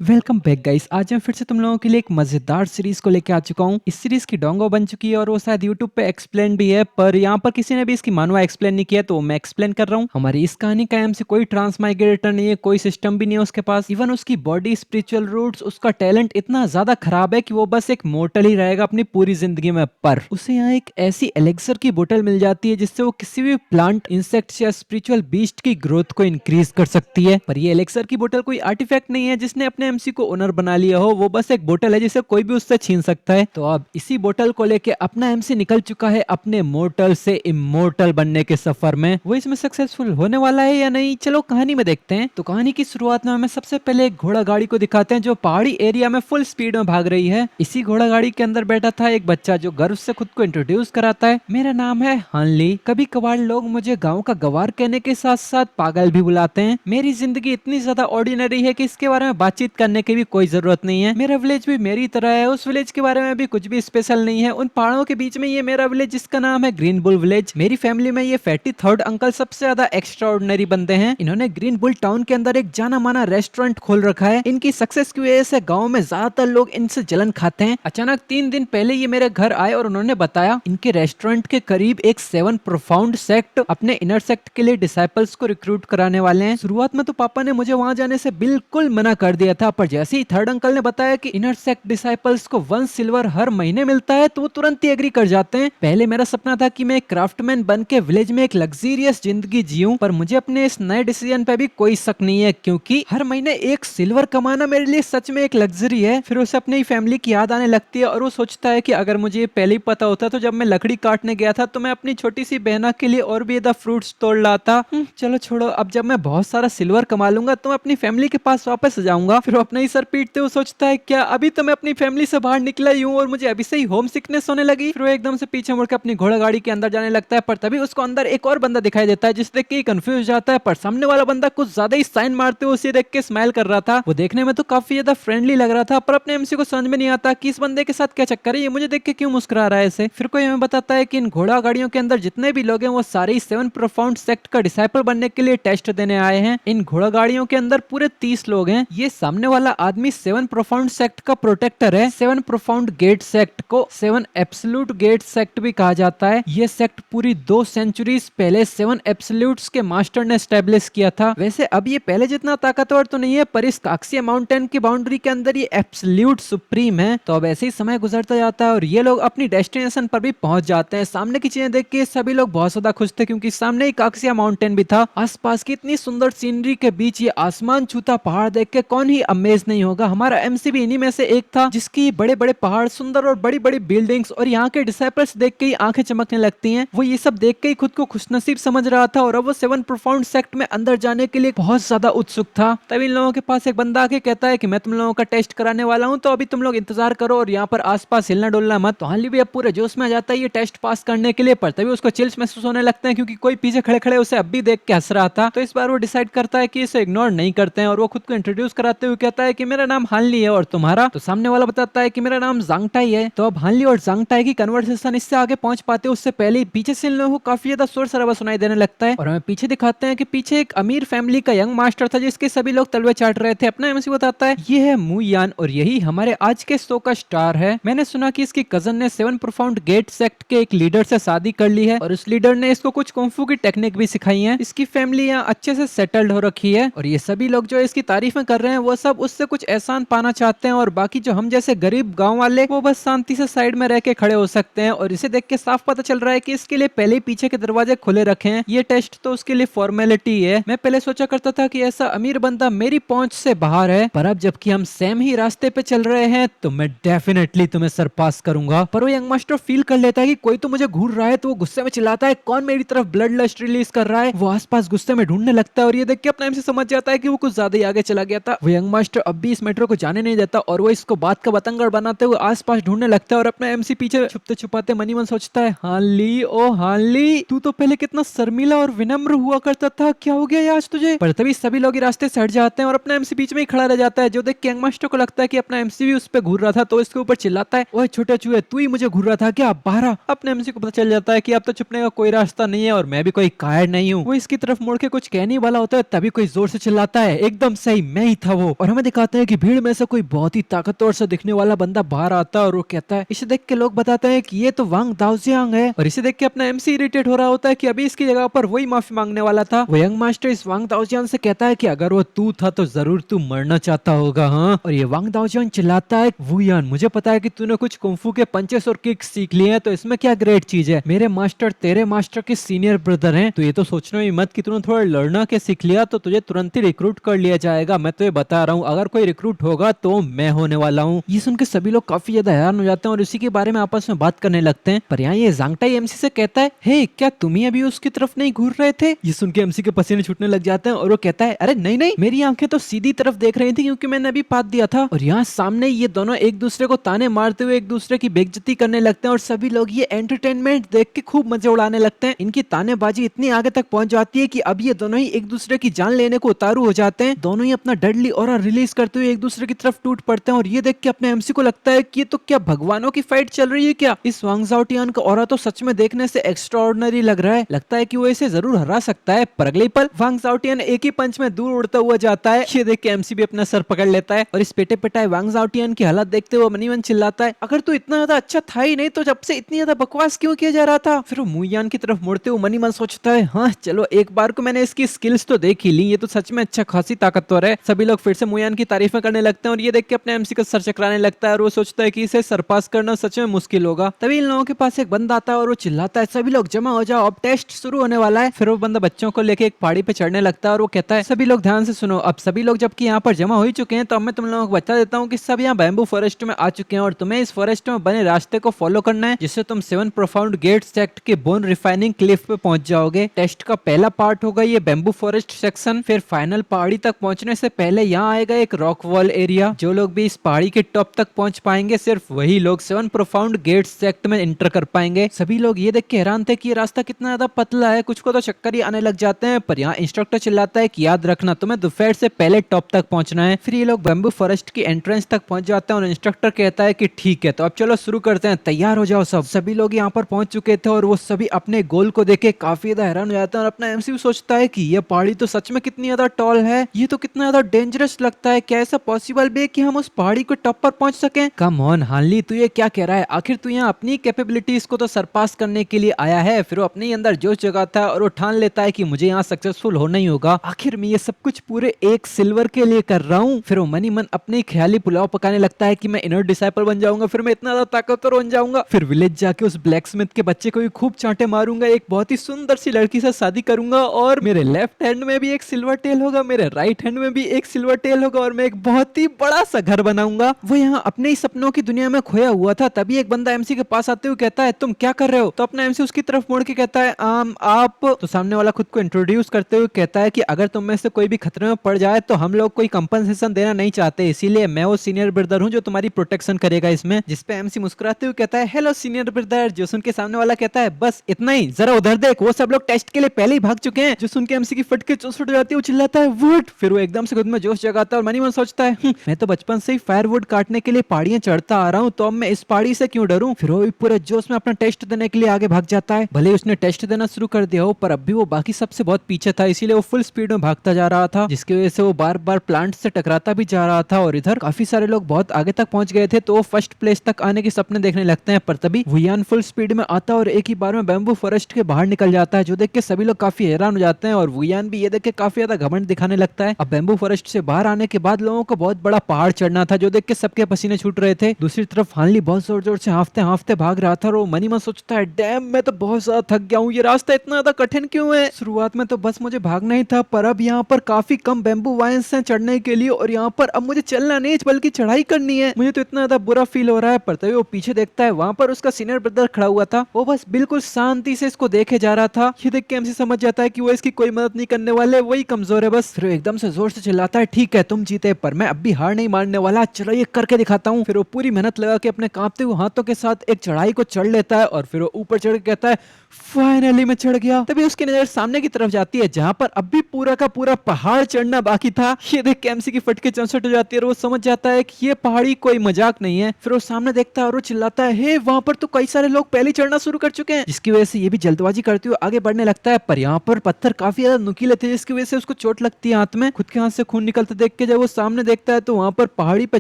Welcome back guys. आज मैं फिर से तुम लोगों के लिए एक मजेदार सीरीज को लेके आ चुका हूँ। इस सीरीज की डोंगो बन चुकी है और वो शायद यूट्यूब पे एक्सप्लेन भी है, पर यहाँ पर किसी ने भी इसकी मानवा एक्सप्लेन नहीं किया, तो मैं एक्सप्लेन कर रहा हूँ। हमारी इस कहानी का एम से कोई ट्रांसमाइग्रेटर नहीं है, कोई सिस्टम भी नहीं है उसके पास। इवन उसकी बॉडी, स्पिरिचुअल रूट्स, उसका टैलेंट इतना ज्यादा खराब है कि वो बस एक मोर्टल ही रहेगा अपनी पूरी जिंदगी में। पर उसे यहाँ एक ऐसी एलेक्सर की बोतल मिल जाती है जिससे वो किसी भी प्लांट, इंसेक्ट या स्पिरिचुअल बीस्ट की ग्रोथ को इंक्रीज कर सकती है। पर ये एलेक्सर की बोतल कोई आर्टिफैक्ट नहीं है जिसने अपने एमसी को ओनर बना लिया हो, वो बस एक बोतल है जिसे कोई भी उससे छीन सकता है। तो अब इसी बोतल को लेके अपना एमसी निकल चुका है अपने मोर्टल से इमोर्टल बनने के सफर में। वो इसमें सक्सेसफुल होने वाला है या नहीं, चलो कहानी में देखते हैं। तो कहानी की शुरुआत में हमें सबसे पहले एक घोड़ा गाड़ी को दिखाते हैं जो पहाड़ी एरिया में फुल स्पीड में भाग रही है। इसी घोड़ा गाड़ी के अंदर बैठा था एक बच्चा जो गर्व से खुद को इंट्रोड्यूस कराता है। मेरा नाम है हानली। कभी कभार लोग मुझे गाँव का गवार कहने के साथ साथ पागल भी बुलाते हैं। मेरी जिंदगी इतनी ज्यादा ऑर्डिनरी है कि इसके बारे में बातचीत करने की भी कोई जरूरत नहीं है। मेरा विलेज भी मेरी तरह है, उस विलेज के बारे में भी कुछ भी स्पेशल नहीं है। उन पहाड़ों के बीच में ये मेरा विलेज जिसका नाम है ग्रीन बुल विलेज। मेरी फैमिली में ये फैटी थर्ड अंकल सबसे ज्यादा एक्स्ट्रा ऑर्डिनरी बंदे हैं। इन्होंने ग्रीन बुल टाउन के अंदर एक जाना माना रेस्टोरेंट खोल रखा है। इनकी सक्सेस की वजह से गाँव में ज्यादातर लोग इनसे जलन खाते हैं। अचानक 3 दिन पहले ये मेरे घर आए और उन्होंने बताया इनके रेस्टोरेंट के करीब एक 7 प्रोफाउंड सेक्ट अपने इनर सेक्ट के लिए डिसाइपल्स को रिक्रूट कराने वाले हैं। शुरुआत में तो पापा ने मुझे वहां जाने से बिल्कुल मना कर दिया था, पर जैसे ही थर्ड अंकल ने बताया कि इनर सेक्ट डिसाइपल्स को 1 सिल्वर हर महीने मिलता है तो वो तुरंत ही एग्री कर जाते हैं। पहले मेरा सपना था कि मैं एक क्राफ्टमैन बन के विलेज में एक लग्जरियस जिंदगी जीऊं, पर मुझे अपने इस नए डिसीजन पे भी कोई शक नहीं है क्योंकि हर महीने 1 सिल्वर कमाना मेरे लिए सच में एक लग्जरी है। फिर उसे अपनी फैमिली की याद आने लगती है और वो सोचता है कि अगर मुझे ये पहले ही पता होता तो जब मैं लकड़ी काटने गया था तो मैं अपनी छोटी सी बहना के लिए और भी ज्यादा फ्रूट्स तोड़ लाता। चलो छोड़ो, अब जब मैं बहुत सारा सिल्वर कमा लूंगा तो मैं अपनी फैमिली के पास वापस जाऊंगा। फिर वो अपना ही सर पीटते हुए सोचता है क्या अभी तो मैं अपनी फैमिली से बाहर निकला ही हूँ और मुझे अभी से ही होम सिकनेस होने लगी। फिर वो एकदम से पीछे मुड़कर अपनी घोड़ा गाड़ी के अंदर जाने लगता है, पर तभी उसको अंदर एक और बंदा दिखाई देता है जिसे देख के कंफ्यूज जाता है। पर सामने वाला बंदा कुछ ज्यादा ही साइन मारते हुए उसे देख के स्माइल कर रहा था। वो देखने में तो काफी ज्यादा फ्रेंडली लग रहा था, पर अपने एमसी को समझ में नहीं आता कि इस बंदे के साथ क्या चक्कर है, ये मुझे देख के क्यों मुस्कुरा रहा है ऐसे। फिर कोई हमें बताता है कि इन घोड़ा गाड़ियों के अंदर जितने भी लोग हैं वो सारे ही 7 प्रोफाउंड सेक्ट का डिसाइपल बनने के लिए टेस्ट देने आए हैं। इन घोड़ा गाड़ियों के अंदर पूरे 30 लोग हैं। ये सामने वाला आदमी 7 प्रोफाउंड सेक्ट का प्रोटेक्टर है। 7 प्रोफाउंड गेट सेक्ट को 7 एब्सोल्यूट गेट सेक्ट भी कहा जाता है। ये सेक्ट पूरी 2 सेंचुरीज पहले 7 एब्सोल्यूट्स के मास्टर ने एस्टेब्लिश किया था। वैसे अब ये पहले जितना ताकतवर तो नहीं है, पर इस काक्सिया माउंटेन की बाउंड्री के अंदर ये एब्सोल्यूट सुप्रीम है। तो अब ऐसे ही समय गुजरता जाता है और ये लोग अपनी डेस्टिनेशन पर भी पहुंच जाते हैं। सामने की चीजें देख के सभी लोग बहुत ज्यादा खुश थे क्योंकि सामने ही काक्सिया माउंटेन भी था। आसपास की इतनी सुंदर सीनरी के बीच ये आसमान छूता पहाड़ देख के कौन ही अमेज नहीं होगा। हमारा एमसी भी इन्हीं में से एक था जिसकी बड़े बड़े पहाड़, सुंदर और बड़ी बड़ी बिल्डिंग्स और यहाँ के डिसाइपल्स देख के ही आंखें चमकने लगती हैं। वो ये सब देख के ही खुद को खुशनसीब समझ रहा था और अब वो 7 प्रोफाउंड सेक्ट में अंदर जाने के लिए बहुत ज्यादा उत्सुक था। तभी इन लोगों के पास एक बंदा आके कहता है कि मैं तुम लोगों का टेस्ट कराने वाला हूँ, तो अभी तुम लोग इंतजार करो और यहाँ पर आसपास हिलना डुलना मत। तो हाली भी अब पूरे जोश में आ जाता है ये टेस्ट पास करने के लिए, पर तभी उसको चिल्स महसूस होने लगते हैं क्योंकि कोई पीछे खड़े खड़े उसे अब भी देख के हंस रहा था। तो इस बार वो डिसाइड करता है कि इसे इग्नोर नहीं करते हैं और वो खुद को इंट्रोड्यूस कराते हुए कहता है कि मेरा नाम हानली है और तुम्हारा। तो सामने वाला बताता है कि मेरा नाम जांगटाई है। तो अब हानली और जांगटाई की कन्वर्सेशन इससे आगे पहुंच पाते उससे पहले ही पीछे से इन लोगों को काफी ज्यादा शोर शराबा सुनाई देने लगता है और हमें पीछे दिखाते हैं कि पीछे एक अमीर फैमिली का यंग मास्टर था जिसके सभी लोग तलवे चाट रहे थे। अपना एमसी बताता है ये है मुयान और यही हमारे आज के शो का स्टार है। मैंने सुना कि इसकी कजन ने 7 प्रोफाउंड गेट सेक्ट के एक लीडर से शादी कर ली है और उस लीडर ने इसको कुछ कुंफू की टेक्निक भी सिखाई है। इसकी फैमिली यहाँ अच्छे से सेटल्ड हो रखी है और ये सभी लोग जो इसकी तारीफें कर रहे हैं वो सब उससे कुछ एहसान पाना चाहते हैं और बाकी जो हम जैसे गरीब गांव वाले वो बस शांति से साइड में रह के खड़े हो सकते हैं। और इसे देख के साफ पता चल रहा है कि इसके लिए पहले ही पीछे के दरवाजे खुले रखे हैं। ये टेस्ट तो उसके लिए फॉर्मेलिटी है। मैं पहले सोचा करता था कि ऐसा अमीर बंदा मेरी पहुंच से बाहर है, पर अब जबकि हम सेम ही रास्ते पे चल रहे हैं तो मैं डेफिनेटली तुम्हें सरपास करूंगा। पर वो यंग मास्टर फील कर लेता है कि कोई तो मुझे घूर रहा है, तो वो गुस्से में चिल्लाता है कौन मेरी तरफ ब्लड लस्ट रिलीज कर रहा है। वो आसपास गुस्से में ढूंढने लगता है और ये देख के अपना एमसी समझ जाता है कि वो कुछ ज्यादा ही आगे चला गया था। वो यंग मास्टर अब भी इस मेट्रो को जाने नहीं देता और वो इसको बात का बतंगड़ बनाते हुए आसपास ढूंढने लगता है और अपना एमसी पीछे छुपते छुपाते मनी मन सोचता है हानली, ओ हानली, तू तो पहले कितना शर्मीला और विनम्र हुआ करता था, क्या हो गया आज तुझे। पर तभी सभी लोग रास्ते से हट जाते हैं और अपना एमसी बीच में ही खड़ा रह जाता है, जो देख के यंग मास्टर को लगता है कि अपना एमसी भी उस पर घूर रहा था। तो इसके ऊपर चिल्लाता है ओए छोटे चूहे, तू ही मुझे घूर रहा था क्या, बाहर आ। अपने एमसी को पता चल जाता है कि अब तो छुपने का कोई रास्ता नहीं है और मैं भी कोई कायर नहीं हूँ। वो इसकी तरफ मुड़ के कुछ कहने वाला होता है, तभी कोई जोर से चिल्लाता है एकदम सही मैं ही था वो। और हमें दिखाते हैं कि भीड़ में से कोई बहुत ही ताकतवर सा दिखने वाला बंदा बाहर आता है और वो कहता है, इसे देख के लोग बताते हैं कि ये तो वांग दाओजियांग है। और इसे देख के अपना एमसी इरिटेट हो रहा होता है कि अभी इसकी जगह पर वही माफी मांगने वाला था। वो यंग मास्टर इस वांग दाओजियांग से कहता है कि अगर वो तू था तो जरूर तू मरना चाहता होगा। हाँ, और ये वांग दाओजियांग चिल्लाता है, वुयान मुझे पता है कि तूने कुछ कुंफू के पंचेस और किक्स सीख लिए हैं, तो इसमें क्या ग्रेट चीज है। मेरे मास्टर तेरे मास्टर के सीनियर ब्रदर हैं, तो ये तो सोचना ही मत कि तूने थोड़ा लड़ना के सीख लिया तो तुझे तुरंत ही रिक्रूट कर लिया जाएगा। मैं तो ये बता रहा हूँ, अगर कोई रिक्रूट होगा तो मैं होने वाला हूँ। ये सुन के सभी लोग काफी ज्यादा हैरान हो जाते हैं और इसी के बारे में आपस में बात करने लगते हैं। पर यहाँ ये जांगटाई एमसी से कहता है, हे क्या तुम ही अभी उसकी तरफ नहीं घूर रहे थे। ये सुन के एमसी के पसीने छूटने लग जाते हैं और वो कहता है, अरे नहीं नहीं, मेरी आंखें तो सीधी तरफ देख रही थी क्योंकि मैंने अभी पात दिया था। और यहाँ सामने ये दोनों एक दूसरे को ताने मारते हुए एक दूसरे की बेइज्जती करने लगते हैं और सभी लोग ये एंटरटेनमेंट देख के खूब मजे उड़ाने लगते हैं। इनकी तानेबाजी इतनी आगे तक पहुंच जाती है कि अब ये दोनों ही एक दूसरे की जान लेने को उतारू हो जाते हैं। दोनों ही अपना डेडली ऑरा रिलीज करते हुए एक दूसरे की तरफ टूट पड़ते हैं और ये देख के अपने एमसी को लगता है कि ये तो क्या भगवानों की फाइट चल रही है क्या। इस वांग जाओटियान का ऑरा तो सच में देखने से एक्स्ट्राऑर्डिनरी लग रहा है, लगता है कि वो इसे जरूर हरा सकता है। पर अगले पल वांग जाओटियान एक ही पंच में दूर उड़ता हुआ जाता है। ये देख के एमसी भी अपना सर पकड़ लेता है और इस पेटे पिटाए वांग जाओटियान की हालत देखते हुए मनीमन चिल्लाता है, अगर तू इतना ज्यादा अच्छा था ही नहीं तो जब से इतनी ज्यादा बकवास क्यों किया जा रहा था। फिर वो मुयान की तरफ मुड़ते हुए मनीमन सोचता है, हाँ चलो एक बार को मैंने इसकी स्किल्स तो देख ही ली, ये तो सच में अच्छा खासी ताकतवर है। सभी लोग फिर से मुयान की तारीफें करने लगते हैं और ये देख के अपने एमसी का सर चकराने लगता है और वो सोचता है कि इसे सरपास करना सच में मुश्किल होगा। तभी इन लोगों के पास एक बंदा आता है और वो चिल्लाता है, सभी लोग जमा हो जाओ, अब टेस्ट शुरू होने वाला है। फिर वो बंदा बच्चों को लेके एक पहाड़ी पे चढ़ने लगता है और वो कहता है, सभी लोग ध्यान से सुनो, अब सभी लोग जबकि यहाँ पर जमा हो ही चुके हैं तो अब मैं तुम लोगों को बता देता हूँ कि सब यहाँ बैम्बू फॉरेस्ट में आ चुके हैं और तुम्हें इस फॉरेस्ट में बने रास्ते को फॉलो करना है जिससे तुम 7 प्रोफाउंड गेट सेक्ट के बोन रिफाइनिंग क्लिफ पे पहुंच जाओगे। टेस्ट का पहला पार्ट होगा ये बैम्बू फॉरेस्ट सेक्शन। फिर फाइनल पहाड़ी तक पहुंचने से पहले यहाँ आएगा एक रॉक वॉल एरिया। जो लोग भी इस पहाड़ी के टॉप तक पहुंच पाएंगे सिर्फ वही लोग 7 प्रोफाउंड गेट सेक्ट में एंटर कर पाएंगे। सभी लोग ये देख के हैरान थे कि ये रास्ता कितना ज्यादा पतला है, कुछ को तो चक्कर ही आने लग जाते हैं। पर यहाँ इंस्ट्रक्टर चिल्लाता है कि याद रखना तुम्हें दोपहर से पहले टॉप तक पहुंचना है। फिर ये लोग बैम्बू फॉरेस्ट की एंट्रेंस तक पहुंच जाते हैं और इंस्ट्रक्टर कहता है कि ठीक है तो अब चलो शुरू करते हैं, तैयार हो जाओ सब। सभी लोग यहाँ पर पहुंच चुके थे और वो सभी अपने गोल को देख के काफी ज्यादा हैरान हो जाते हैं और अपना एमसी सोचता है कि ये पहाड़ी तो सच में कितनी ज्यादा टॉल है, ये तो कितना ज्यादा डेंजरस लगता है, क्या ऐसा पॉसिबल भी है कि हम उस पहाड़ी को टॉप पर पहुंच सकें। कम ऑन हानली, तू ये क्या कह रहा है, आखिर तू यहाँ अपनी कैपेबिलिटीज को तो सरपास करने के लिए आया है। फिर वो अपने अंदर जोश जगाता है और वो ठान लेता है कि मुझे यहाँ सक्सेसफुल होना ही होगा, आखिर मैं ये सब कुछ पूरे एक सिल्वर के लिए कर रहा हूँ। फिर वो मनी मन अपने ख्याली पुलाव पकाने लगता है कि मैं इनर डिसाइपल बन जाऊंगा, फिर मैं इतना ज्यादा ताकतवर बन जाऊंगा, फिर विलेज जाके उस ब्लैक स्मिथ के बच्चे को भी खूब चांटे मारूंगा, एक बहुत ही सुंदर सी लड़की से शादी करूंगा और मेरे लेफ्ट हैंड में भी एक सिल्वर टेल होगा, मेरे राइट हैंड में भी एक सिल्वर टेल होगा और मैं एक बहुत ही बड़ा सा घर बनाऊंगा। वो यहाँ अपने ही सपनों की दुनिया में खोया हुआ था। तभी एक बंदा एमसी के पास आते हुए कहता है, तुम क्या कर रहे हो। तो अपना एमसी उसकी तरफ मुड़ के कहता है, आप। तो सामने वाला खुद को इंट्रोड्यूस करते हुए कहता है कि अगर तुम में से कोई भी खतरे में पड़ जाए तो हम लोग कोई कंपनसेशन देना नहीं चाहते, इसीलिए मैं वो सीनियर ब्रदर हूँ जो तुम्हारी प्रोटेक्शन करेगा इसमें। जिसपे एमसी मुस्कुराते हुए कहता है, हेलो सीनियर ब्रदर। जो सुन के सामने वाला कहता है, बस इतना ही, जरा उधर देख, वो सब लोग टेस्ट के लिए पहले ही भाग चुके हैं। जो सुन के एमसी की फट के चौसट हो जाती है, वो चिल्लाता है, वुड। फिर वो एकदम से खुद में जोश जगाता है और मनी मन सोचता है, मैं तो बचपन से ही फायरवुड काटने के लिए पहाड़ियां चढ़ता आ रहा हूँ, तो अब मैं इस पहाड़ी से क्यों डरूं। फिर वो भी पूरे जोश में अपना टेस्ट देने के लिए आगे भाग जाता है। भले उसने टेस्ट देना शुरू कर दिया हो पर अब भी वो बाकी सबसे बहुत पीछे था, इसीलिए वो फुल स्पीड में भागता जा रहा था, जिसकी वजह से वो बार बार प्लांट से टकराता भी जा रहा था। और इधर काफी सारे लोग बहुत आगे तक पहुंच गए थे तो वो फर्स्ट प्लेस तक आने के सपने देखने लगते हैं। पर तभी वुयान फुल स्पीड में आता और एक ही बार में बैम्बू फॉरेस्ट के बाहर निकल जाता है, जो देख के सभी लोग काफी हैरान हो जाते हैं और वुयान भी ये देख के काफी ज्यादा घमंड दिखाने लगता है। अब बैम्बू फॉरेस्ट से बाहर आने के बाद लोगों को बहुत बड़ा पहाड़ चढ़ना था, जो देख के सबके पसीने छूट रहे थे। दूसरी तरफ हानली बहुत जोर जोर से हांफते हांफते भाग रहा था और वो मनी मन सोचता है, डैम मैं तो बहुत ज्यादा थक गया हूँ, ये रास्ता इतना ज्यादा कठिन क्यों है। शुरुआत में तो बस मुझे भागना ही था, पर अब यहाँ पर काफी कम बैम्बू वाइन्स हैं चढ़ने के लिए और यहाँ पर अब मुझे चलना नहीं बल्कि चढ़ाई करनी है, मुझे तो इतना ज्यादा बुरा फील हो रहा है। पर तभी वो पीछे देखता है, वहाँ पर उसका सीनियर ब्रदर खड़ा हुआ था, वो बस बिल्कुल शांति से इसको देखे जा रहा था। ये देख के एमसी समझ जाता है कि वो इसकी कोई मदद नहीं करने वाले, वही कमजोर है बस। फिर एकदम से जोर से चिल्लाता है, ठीक है तुम जीते पर मैं अब भी हार नहीं मानने वाला, चलो ये करके दिखाता हूँ। फिर वो पूरी मेहनत लगा के अपने कांपते हुए हाथों के साथ एक चढ़ाई को चढ़ लेता है और फिर वो ऊपर चढ़ के कहता है, फाइनली मैं चढ़ गया। तभी उसकी नजर सामने की तरफ जाती है जहां पर अब भी पूरा का पूरा पहाड़ चढ़ना बाकी था। ये देख के एमसी की फटके चौसठ हो जाती है और वो समझ जाता है कि ये पहाड़ी कोई मजाक नहीं है। फिर वो सामने देखता है और वो चिल्लाता है, हे वहां पर तो कई सारे लोग पहले ही चढ़ना शुरू कर चुके हैं, जिसकी वजह से ये भी जल्दबाजी करते हुए आगे बढ़ने लगता है। पर यहाँ पर पत्थर काफी ज्यादा नुकीले थे, जिसकी वजह से उसको चोट लगती है हाथ में। खुद के हाथ से खून निकलते देख देख के जब वो सामने देखता है तो वहाँ पर पहाड़ी पे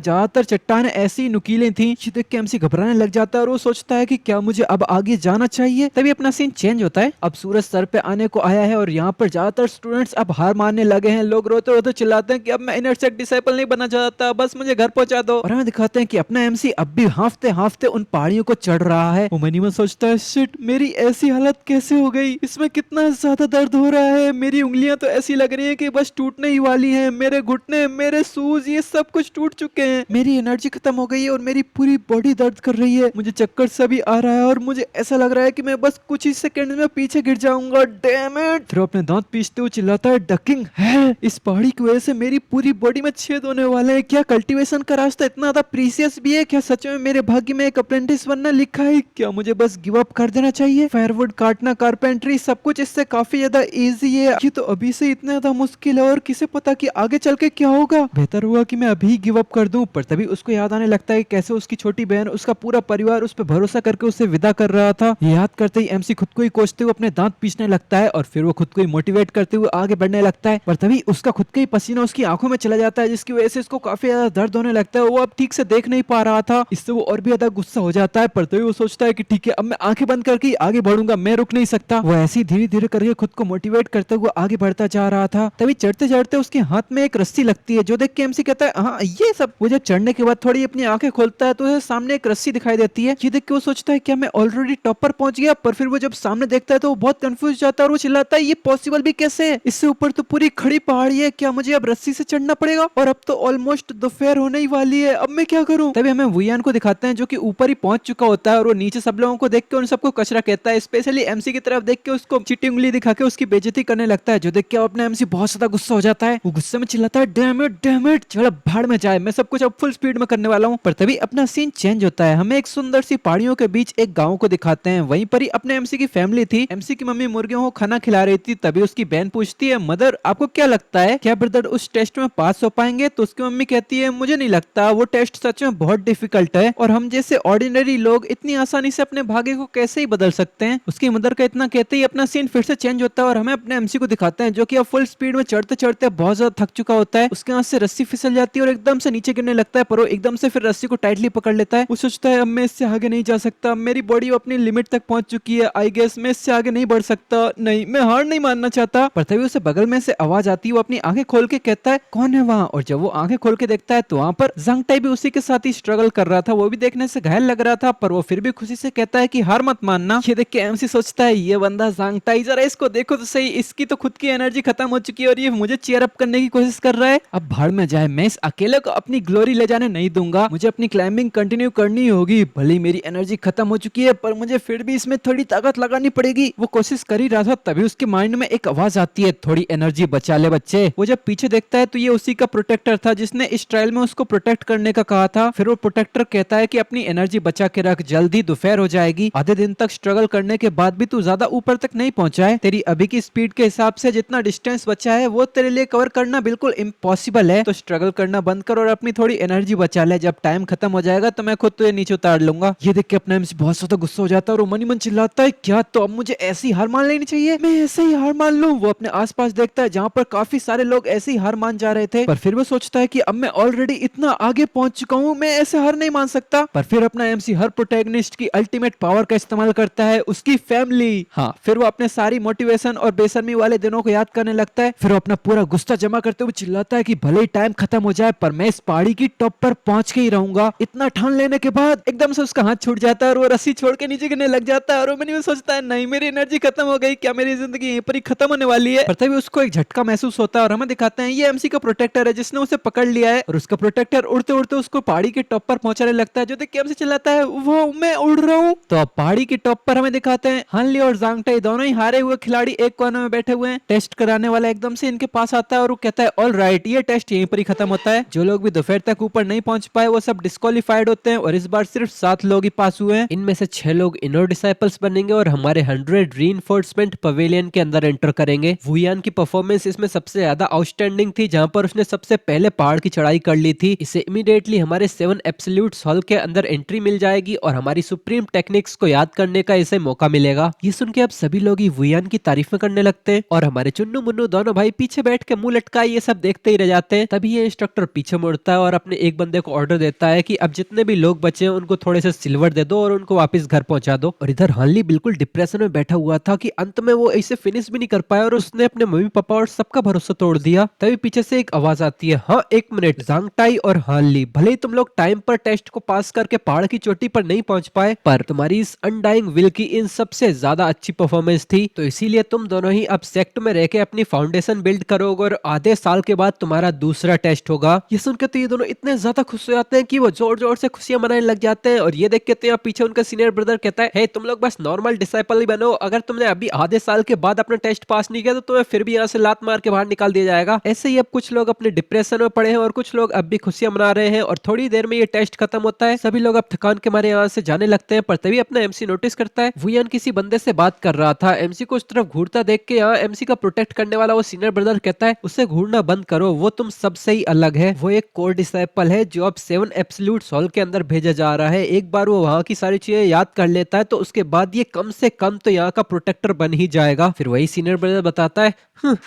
ज्यादातर चट्टानें ऐसी नुकीली थी। ये देख के एमसी घबराने लग जाता है और वो सोचता है कि क्या मुझे अब आगे जाना चाहिए। तभी अपना सीन चेंज होता है। अब सूरज सर पे आने को आया है और यहाँ पर ज्यादातर स्टूडेंट्स अब हार मानने लगे हैं। लोग रोते रोते चिल्लाते हैं कि अब मैं इनर सेक्ट डिसाइपल नहीं बनना चाहता, बस मुझे घर पहुंचा दो। और हमें दिखाते हैं कि अपना एमसी अब भी हांफते हांफते उन पहाड़ियों को चढ़ रहा है। वो मनी में सोचता है, शिट, मेरी ऐसी हालत कैसे हो गई, इसमें कितना ज्यादा दर्द हो रहा है। मेरी उंगलियां तो ऐसी लग रही है कि बस टूटने ही वाली हैं। मेरे घुटने, मेरे शूज, ये सब कुछ टूट चुके हैं। मेरी एनर्जी खत्म हो गई है और मेरी पूरी बॉडी दर्द कर रही है। मुझे चक्कर सा भी आ रहा है और मुझे ऐसा लग रहा है कि मैं बस कुछ ही सेकंड में पीछे गिर जाऊंगा। Damn it. फिर अपने दांत पीसते हुए चिल्लाता है, डकिंग है, इस पहाड़ी की वजह से मेरी पूरी बॉडी में छेद होने वाले हैं। क्या कल्टीवेशन का रास्ता इतना ज्यादा प्रीसियस भी है? क्या सच में मेरे भाग्य में एक अप्रेंटिस बनना लिखा है? क्या मुझे बस गिव अप कर देना चाहिए? फायरवुड काटना, कारपेंट्री, सब कुछ इससे काफी ज्यादा इजी है। ये तो अभी से इतना ज्यादा मुश्किल है और किसे पता कि आगे चल के क्या होगा। बेहतर हुआ कि मैं अभी गिव अप कर दूं। पर तभी उसको याद आने लगता है कैसे उसकी छोटी बहन, उसका पूरा परिवार उस पर भरोसा करके उसे विदा कर रहा था। ये याद करते ही एमसी खुद को ही कोसते हुए अपने दांत पीसने लगता है और फिर वो खुद को ही मोटिवेट करते हुए आगे बढ़ने लगता है। पर तभी उसका खुद का ही पसीना उसकी आंखों में चला जाता है, जिसकी वजह से उसको काफी ज्यादा दर्द होने लगता है। वो अब ठीक से देख नहीं पा रहा था। इससे वो और भी ज्यादा गुस्सा हो जाता है। पर तभी वो सोचता है कि ठीक है, अब मैं आंखें बंद करके ही आगे बढ़ूंगा, मैं रुक नहीं सकता। वो ऐसे ही धीरे धीरे करके खुद को मोटिवेट करते हुए आगे बढ़ता जा रहा था। तभी चढ़ते चढ़ते उसके हाथ में एक रस्सी लगती है, जो देख के एमसी कहता है, हाँ ये सब। वो जब चढ़ने के बाद थोड़ी अपनी आंखें खोलता है तो उसे सामने एक रस्सी दिखाई देती है। ये देख के वो सोचता है क्या मैं ऑलरेडी टॉप पर पहुंच गया? पर फिर वो जब सामने देखता है तो वो बहुत कंफ्यूज जाता है और वो चिल्लाता है, ये पॉसिबल भी कैसे है? इससे ऊपर तो पूरी खड़ी पहाड़ी है, क्या मुझे अब रस्सी से चढ़ना पड़ेगा? और अब तो ऑलमोस्ट दोपहर होने ही वाली है, अब मैं क्या करूं? तभी हमें वुयान को दिखाते हैं जो कि ऊपर ही पहुंच चुका होता है और वो नीचे सब लोगों को देख के उन सबको कचरा कहता है। स्पेशली एमसी की तरफ देख के उसको चिट्टी उंगली दिखा के उसकी बेइज्जती करने लगता है, जो देख के अपना एमसी बहुत ज्यादा गुस्सा हो जाता है। वो गुस्से में चिल्लाता है, डैम इट, चलो भाड़ में जाए, मैं सब कुछ अब फुल स्पीड में करने वाला हूँ। पर तभी अपना सीन चेंज होता है। हमें एक सुंदर सी पहाड़ियों के बीच एक गाँव को दिखाते हैं। वहीं पर ही अपने एमसी की फैमिली थी। एमसी की मम्मी मुर्गियों को खाना खिला रही थी। तभी उसकी बहन पूछती है, मदर आपको क्या लगता है, क्या ब्रदर उस टेस्ट में पास हो पाएंगे? तो उसकी मम्मी कहती है, मुझे नहीं लगता, वो टेस्ट सच में बहुत डिफिकल्ट है और हम जैसे ऑर्डिनरी लोग इतनी आसानी से अपने भाग्य को कैसे ही बदल सकते हैं। उसकी मदर का इतना कहते ही अपना सीन फिर से चेंज होता है और हमें अपने एमसी को दिखाते हैं जो कि अब फुल स्पीड में चढ़ते चढ़ते बहुत ज्यादा थक चुका होता है। उसके हाथ से रस्सी फिसल जाती है और एकदम से नीचे गिरने लगता है। पर वो एकदम से फिर रस्सी को टाइटली पकड़ लेता है। वो सोचता है, अब मैं इससे आगे नहीं जा सकता, मेरी बॉडी अपनी लिमिट तक पहुंच चुकी है, आई गेस मैं इससे आगे नहीं बढ़ सकता। नहीं, मैं हार नहीं मानना चाहता। पर तभी उसे बगल में से आवाज आती है। वो अपनी आंखें खोल के कहता है, कौन है वहाँ? और जब वो आंखें खोल के देखता है तो वहाँ पर ज़ांगटाई भी उसी के साथ ही स्ट्रगल कर रहा था। वो भी देखने से घायल लग रहा था, पर वो फिर भी खुशी से कहता है कि हार मत मानना। ये देख के एमसी सोचता है, ये बंदा ज़ांगटाई, जरा इसको देखो तो सही, इसकी तो खुद की एनर्जी खत्म हो चुकी है और ये मुझे चीयर अप करने की कोशिश कर रहा है। अब भाड़ में जाए, मैं इस अकेले को अपनी ग्लोरी ले जाने नहीं दूंगा। मुझे अपनी क्लाइंबिंग कंटिन्यू करनी होगी। भले मेरी एनर्जी खत्म हो चुकी है पर मुझे फिर भी इसमें थोड़ी ताकत लगानी पड़ेगी। वो कोशिश कर ही रहा था, तभी उसके माइंड में एक आवाज आती है, थोड़ी एनर्जी बचा ले बच्चे। वो जब पीछे देखता है तो ये उसी का प्रोटेक्टर था जिसने इस ट्रायल में उसको प्रोटेक्ट करने का कहा था। फिर वो प्रोटेक्टर कहता है कि अपनी एनर्जी बचा के रख, जल्दी दोपहर हो जाएगी। आधे दिन तक स्ट्रगल करने के बाद भी तू ज्यादा ऊपर तक नहीं पहुंचा है। तेरी अभी की स्पीड के हिसाब से जितना डिस्टेंस बचा है वो तेरे लिए कवर करना बिल्कुल इम्पॉसिबल है। तो स्ट्रगल करना बंद कर और अपनी थोड़ी एनर्जी बचा ले। जब टाइम खत्म हो जाएगा तो मैं खुद तुझे नीचे उतार लूंगा। ये देख के अपना एमसी बहुत ज्यादा गुस्सा हो जाता है और मन ही मन चिल्लाता है, क्या तो अब मुझे ऐसी हार मान लेनी चाहिए? मैं ऐसे ही हार मान लूं? वो अपने आसपास देखता है जहाँ पर काफी सारे लोग ऐसे ही हार मान जा रहे थे। पर फिर वो सोचता है कि अब मैं ऑलरेडी इतना आगे पहुंच चुका हूँ, मैं ऐसे हार नहीं मान सकता। पर फिर अपना एमसी हर प्रोटैगनिस्ट की अल्टीमेट पावर का इस्तेमाल करता है, उसकी फैमिली। हाँ, फिर वो अपने सारी मोटिवेशन और बेशर्मी वाले दिनों को याद करने लगता है। फिर वो अपना पूरा गुस्सा जमा करते हुए चिल्लाता है कि भले ही टाइम खत्म हो जाए पर मैं इस पहाड़ी की टॉप पर पहुंच के ही रहूंगा। इतना ठान लेने के बाद एकदम से उसका हाथ छूट जाता है और वो रस्सी छोड़ के नीचे गिरने लग जाता है। और वो मन में सोचता है, नहीं, मेरी एनर्जी खत्म हो गई, क्या मेरी जिंदगी यहीं पर ही खत्म होने वाली है? पर तभी उसको एक झटका महसूस होता है और हमें दिखाते हैं ये एमसी का प्रोटेक्टर है जिसने उसे पकड़ लिया है और उसका प्रोटेक्टर उड़ते उड़ते उसको पहाड़ी के टॉप पर पहुंचाने लगता है। जो देख के एमसी चिल्लाता है, वो मैं उड़ रहा हूँ। तो अब पहाड़ी की टॉप पर हमें दिखाते हैं हनली और ज़ांगटाई दोनों ही हारे हुए खिलाड़ी एक कोने में बैठे हुए हैं। टेस्ट कराने वाला एकदम से इनके पास आता है और वो कहता है, ऑल राइट, ये टेस्ट यहीं पर ही खत्म होता है। जो लोग भी दोपहर तक ऊपर नहीं पहुंच पाए वो सब डिस्क्वालीफाइड होते हैं और इस बार सिर्फ 7 लोग ही पास हुए हैं। इनमें से 6 लोग इनर डिसाइपल्स बनेंगे और हमारे 100 रीइंफोर्समेंट पवेलियन के अंदर एंटर करेंगे। वुयान की परफॉर्मेंस इसमें सबसे ज्यादा आउटस्टैंडिंग थी, जहां पर उसने सबसे पहले पहाड़ की चढ़ाई कर ली थी। इसे इमीडिएटली हमारे 7 एब्सोल्यूट्स हॉल के अंदर एंट्री मिल जाएगी और हमारी सुप्रीम टेक्निक्स को याद करने का इसे मौका मिलेगा। ये सुन के अब सभी लोग ही वुयान की तारीफें करने लगते हैं और हमारे चुन्नू मुन्नू दोनों भाई पीछे बैठ के मुंह लटकाए ये सब देखते ही रह जाते हैं। तभी ये इंस्ट्रक्टर पीछे मुड़ता है और अपने एक बंदे को ऑर्डर देता है कि अब जितने भी लोग बचे हैं उनको थोड़े से सिल्वर दे दो और उनको वापस घर पहुंचा दो। और इधर हार्ली बिल्कुल डिप्रेशन में बैठा हुआ था कि अंत में वो इसे फिनिश भी नहीं कर पाया और उसने अपने मम्मी पापा और सबका भरोसा तोड़ दिया। तभी पीछे से एक आवाज आती है, हाँ एक मिनट, ज़ांग टाई और हार्ली, भले ही तुम लोग टाइम पर टेस्ट को पास करके पहाड़ की चोटी पर नहीं पहुंच पाए, पर तुम्हारी इस अनडाइंग विल की इन सबसे ज्यादा अच्छी परफॉर्मेंस थी, तो इसीलिए तुम दोनों ही अब सेक्ट में रह के अपनी फाउंडेशन बिल्ड करोगे और आधे साल के बाद तुम्हारा दूसरा टेस्ट होगा। ये सुनकर तो ये दोनों इतने ज्यादा खुश हो जाते हैं कि वो जोर जोर से खुशियां मनाने लग जाते हैं। और ये देख के तो यहाँ पीछे उनका सीनियर ब्रदर कहता है, हे तुम लोग बस नॉर्मल डिसाइपल ही बनो, अगर तुमने अभी आधे साल के बाद अपना टेस्ट पास नहीं किया तो तुम्हें फिर भी यहाँ से लात मार के बाहर निकाल दिया जाएगा। ऐसे ही अब कुछ लोग अपने डिप्रेशन में पड़े हैं और कुछ लोग अब भी खुशियां मना रहे हैं। और थोड़ी देर में ये टेस्ट खत्म होता है, सभी लोग अब थकान के मारे यहाँ से जाने लगते हैं। पर तभी अपना एमसी नोटिस करता है वुयान किसी बंदे से बात कर रहा था। एमसी को उस तरफ घूरता देख के यहाँ एमसी का प्रोटेक्ट करने वाला वो सीनियर ब्रदर कहता है, उससे घूरना बंद करो, वो तुम सबसे ही अलग है, वो एक कोर डिसाइपल है जो अब 7 एब्सोल्यूट सोल के अंदर भेजा जा रहा है। एक बार वो वहाँ की सारी चीजें याद कर लेता है तो उसके बाद ये कम से कम तो यहाँ का प्रोटेक्टर बन ही जाएगा। फिर वही सीनियर ब्रदर बताता है,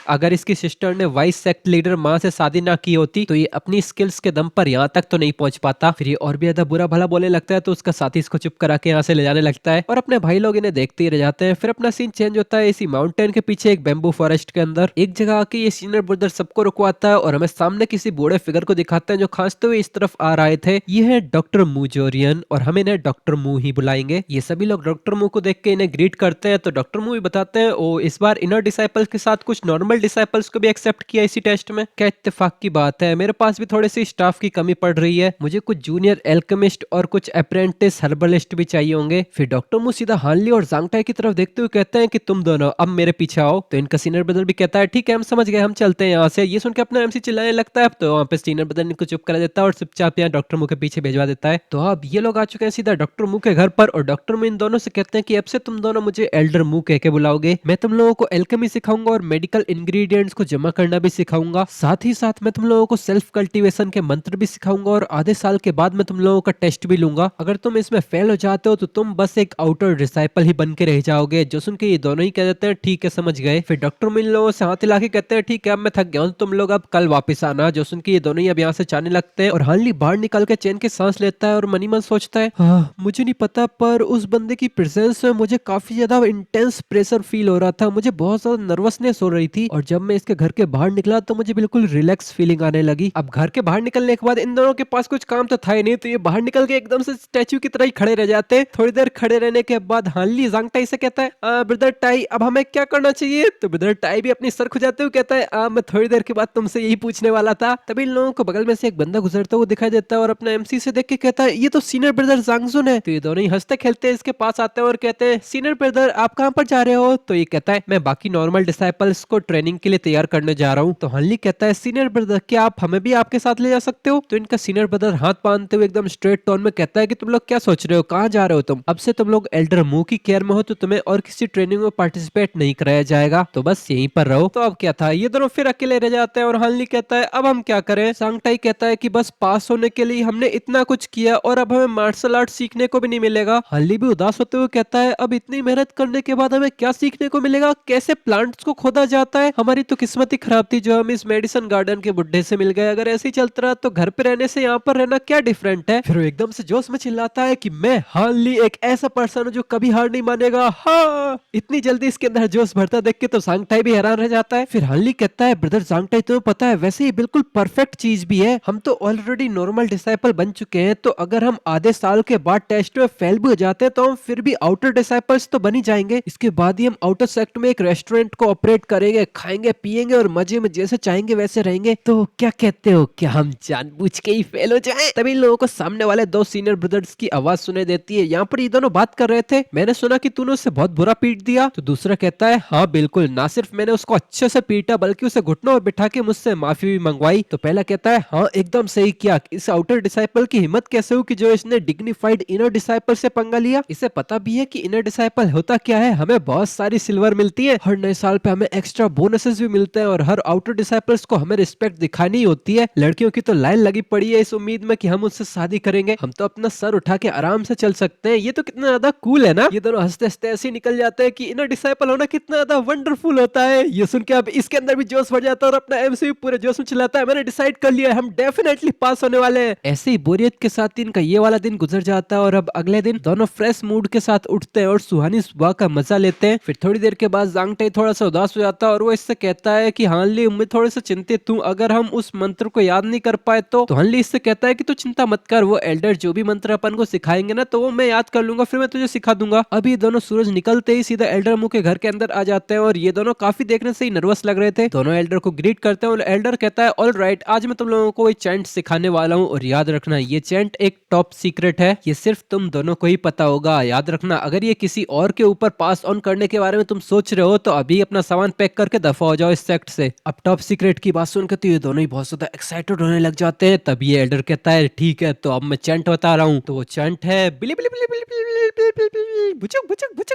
अगर इसकी सिस्टर ने वाइस सेक्ट लीडर माँ से शादी ना की होती तो ये अपनी स्किल्स के दम पर यहाँ तक तो नहीं पहुंच पाता। फिर ये और भी ज्यादा बुरा भला बोलने लगता है तो उसका साथी इसको चुप करा के यहाँ से ले जाने लगता है और अपने भाई लोग इन्हें देखते ही रह जाते हैं। फिर अपना सीन चेंज होता है इसी माउंटेन के पीछे एक बेम्बू फॉरेस्ट के अंदर। एक जगह आके ये सीनियर ब्रदर सबको रुकवाता है और हमें सामने किसी बूढ़े फिगर को दिखाते हैं जो खांसते हुए इस तरफ आ रहे थे। ये है डॉक्टर मूजोरियन और हम इन्हें डॉक्टर मू ही बुलाएंगे। ये सभी लोग डॉक्टर मू को देख के इन्हें ग्रीट करते हैं तो डॉक्टर मू भी बताते हैं, ओ इस बार इनर डिसाइपल्स के साथ कुछ नॉर्मल डिसाइपल्स को भी एक्सेप्ट किया इसी टेस्ट में। क्या इत्तेफाक की बात है, मेरे पास भी थोड़ी सी स्टाफ की कमी पड़ रही है, मुझे कुछ जूनियर एल्केमिस्ट और कुछ अप्रेंटिस हर्बलिस्ट भी चाहिए होंगे। फिर डॉक्टर मू सीधा हार्ली और ज़ांग टाई की तरफ देखते हुए कहते हैं कि तुम दोनों अब मेरे पीछे आओ। तो इनका सीनियर ब्रदर भी कहता है, ठीक है हम समझ गए, हम चलते हैं यहाँ से। ये सुन के अपना एमसी चिल्लाने लगता है तो वहाँ पे सीनियर ब्रदर इनको चुप करा देता है और चुपचाप यहाँ डॉक्टर मू के पीछे भेजवा देता है। तो अब ये लोग आ चुके हैं सीधा डॉक्टर मू के घर पर और डॉक्टर मू इन दोनों से कहते हैं कि अब से तुम दोनों मुझे एल्डर मू कह के बुलाओगे। मैं तुम लोगों को एल्केमी सिखाऊंगा और मेडिकल इंग्रेडिएंट्स को जमा करना भी सिखाऊंगा, साथ ही साथ मैं तुम लोगों को सेल्फ कल्टीवेशन के मंत्र भी सिखाऊंगा और आधे साल के बाद मैं तुम लोगों का टेस्ट भी लूंगा। अगर तुम इसमें फेल हो जाते हो तो तुम बस एक आउटर डिसाइपल ही बन के रह जाओगे। जो सुन के ये दोनों ही कह देते हैं ठीक है समझ गए। फिर डॉक्टर मू इन लोगों से हाथ हिला के कहते हैं ठीक है अब मैं थक गया हूँ, तुम लोग अब कल वापस आना। जो सुन के ये दोनों ही अब यहाँ से जाने लगते हैं और हार्ली बाहर निकल के चैन के सांस लेता है और मनी मन सोचता है, हाँ मुझे नहीं पता पर उस बंदे की प्रेजेंस में मुझे काफी ज्यादा इंटेंस प्रेशर फील हो रहा था, मुझे बहुत ज्यादा नर्वसनेस हो रही थी और जब मैं इसके घर के बाहर निकला तो मुझे बिल्कुल रिलैक्स फीलिंग आने लगी। अब घर के बाहर निकलने के बाद इन दोनों के पास कुछ काम तो था ही नहीं तो ये बाहर निकल के एकदम से स्टैच्यू की तरह ही खड़े रह जाते हैं। थोड़ी देर खड़े रहने के बाद हार्ली ज़ांग टाई से कहता है, ब्रदर टाई अब हमें क्या करना चाहिए? तो ब्रदर टाई भी अपनी सर खुजाते हुए कहता है, मैं थोड़ी देर के बाद तुमसे यही पूछने वाला था। तभी इन लोगों को बगल में से एक बंदा गुजरता हुआ दिखाई देता है और अपना एमसी से देख के कहता है ये तो सीनियर ब्रदर ज़ांगजुन है। तो ये दोनों ही हंसते खेलते इसके पास आते हैं और कहते हैं सीनियर ब्रदर आप कहाँ पर जा रहे हो? तो ये कहता है मैं बाकी नॉर्मल डिसाइपल्स को ट्रेनिंग के लिए तैयार करने जा रहा हूँ। तो हार्ली कहता है सीनियर ब्रदर क्या आप हमें भी आपके साथ ले जा सकते हो? तो इनका सीनियर ब्रदर हाथ बांधते हुए एकदम स्ट्रेट टोन में कहता है कि तुम लोग क्या सोच रहे हो, कहाँ जा रहे हो तुम? अब से तुम लोग एल्डर मू की केयर में हो तो तुम्हें और किसी ट्रेनिंग में पार्टिसिपेट नहीं कराया जाएगा, तो बस यहीं पर रहो। तो अब क्या था, ये दोनों फिर अकेले रह जाते हैं और हार्ली कहता है अब हम क्या करें? ज़ांग टाई कहता है कि बस पास होने के लिए हमने इतना कुछ किया और अब हमें मार्शल आर्ट सीखने को भी नहीं मिलेगा। हार्ली भी उदास होते हुए कहता है अब इतनी मेहनत करने के बाद हमें क्या सीखने को मिलेगा? कैसे प्लांट्स को खोदा जाता है? हमारी तो किस्मत ही खराब थी जो हम इस मेडिसिन गार्डन के बुड्ढे से मिल गए, अगर ऐसे ही चलता रहा तो घर पे रहने से यहाँ पर रहना क्या डिफरेंट है? फिर वो एकदम से जोश में चिल्लाता है कि मैं हार्ली एक ऐसा पर्सन हूँ जो कभी हार नहीं मानेगा। हाँ, इतनी जल्दी इसके अंदर जोश भरता देख के तो ज़ांग टाई भी हैरान रह जाता है। फिर हार्ली कहता है ब्रदर ज़ांग टाई तुम्हें पता है वैसे ये बिल्कुल परफेक्ट चीज भी है, हम तो ऑलरेडी नॉर्मल डिसाइपल बन चुके हैं तो अगर हम आधे साल के बाद टेस्ट में फेल भी हो जाते हैं तो हम फिर भी आउटर डिसाइपल्स तो बन ही जाएंगे। इसके बाद ही हम आउटर सेक्ट में एक रेस्टोरेंट को ऑपरेट करेंगे, खाएंगे पिएंगे और मजे में जैसे चाहेंगे वैसे रहेंगे। तो क्या कहते हो, क्या हम जानबूझ के ही फेल हो जाएं? तभी लोगों को सामने वाले दो सीनियर ब्रदर्स की आवाज सुनाई देती है। यहाँ पर ये दोनों बात कर रहे थे, मैंने सुना कि तूने उससे बहुत बुरा पीट दिया। तो दूसरा कहता है हाँ बिल्कुल, ना सिर्फ मैंने उसको अच्छे से पीटा बल्कि उसे घुटनों पर बिठा के मुझसे माफी भी मंगवाई। तो पहला कहता है हाँ एकदम सही किया, इस आउटर डिसाइपल की हिम्मत कैसे हुई कि जो इसने डिग्निफाइड इनर डिसाइपल से पंगा लिया? इसे पता भी है कि इनर डिसाइपल होता क्या है, हमें बहुत सारी सिल्वर मिलती है, हर नए साल पे हमें एक्स्ट्रा बोनसेस भी मिलते हैं और हर आउटर डिसाइपल्स को हमें रिस्पेक्ट दिखानी होती है। लड़कियों की तो लाइन लगी पड़ी है इस उम्मीद में कि हम उससे शादी करेंगे, हम तो अपना सर उठा के आराम से चल सकते हैं। ये तो कितना ज्यादा कूल है ना। ये दोनों हंसते हंसते ऐसे निकल जाते हैं कि इनर डिसाइपल होना कितना ज्यादा वंडरफुल होता है। ये सुन के अब इसके अंदर भी जोश भर जाता है और अपना एमसी पूरे जोश में चिल्लाता है, मैंने डिसाइड कर लिया है, हम डेफिनेटली पास होने वाले हैं। ऐसे ही बोरियत के साथ इनका ये वाला दिन गुजर जाता है और अब अगले दिन दोनों फ्रेश मूड के साथ उठते हैं और सुहानी सुबह का मजा लेते हैं। फिर थोड़ी देर के बाद जांगटे थोड़ा सा उदास हो जाता है और वो इससे कहता है कि हानली मैं थोड़ा सा चिंतित हूँ, अगर हम उस मंत्र को याद नहीं कर पाए तो हानली इससे कहता है कि तू चिंता मत कर, वो एल्डर जो भी मंत्र अपन को सिखाएंगे ना तो वो मैं याद कर लूंगा, फिर मैं तुझे सिखा दूंगा। अभी ये दोनों सूरज निकलते ही सीधा एल्डर मुंह के घर के अंदर आ जाते हैं और ये दोनों काफी देखने से ही नर्वस लग रहे थे। दोनों एल्डर को ग्रीट करते हैं और एल्डर कहता है ऑल राइट, आज मैं तुम लोगों को एक चैंट सिखाने वाला हूँ और याद रखना ये चैंट एक टॉप सीक्रेट है, ये सिर्फ तुम दोनों को ही पता होगा। याद रखना अगर ये किसी और के ऊपर पास ऑन करने के बारे में तुम सोच रहे हो तो अभी अपना सामान पैक करके दफा हो जाओ इस सेक्ट से। अब टॉप सीक्रेट की बात सुनकर तो ये दोनों ही बहुत ज्यादा एक्साइटेड होने लग जाते हैं। तभी ये एल्डर कहता है ठीक है तो अब मैं चैंट बता रहा हूँ। तो वो चैंट है बिली बिली बिली बिली बिली बिली बिली बिली बुचक बुचक बुचक।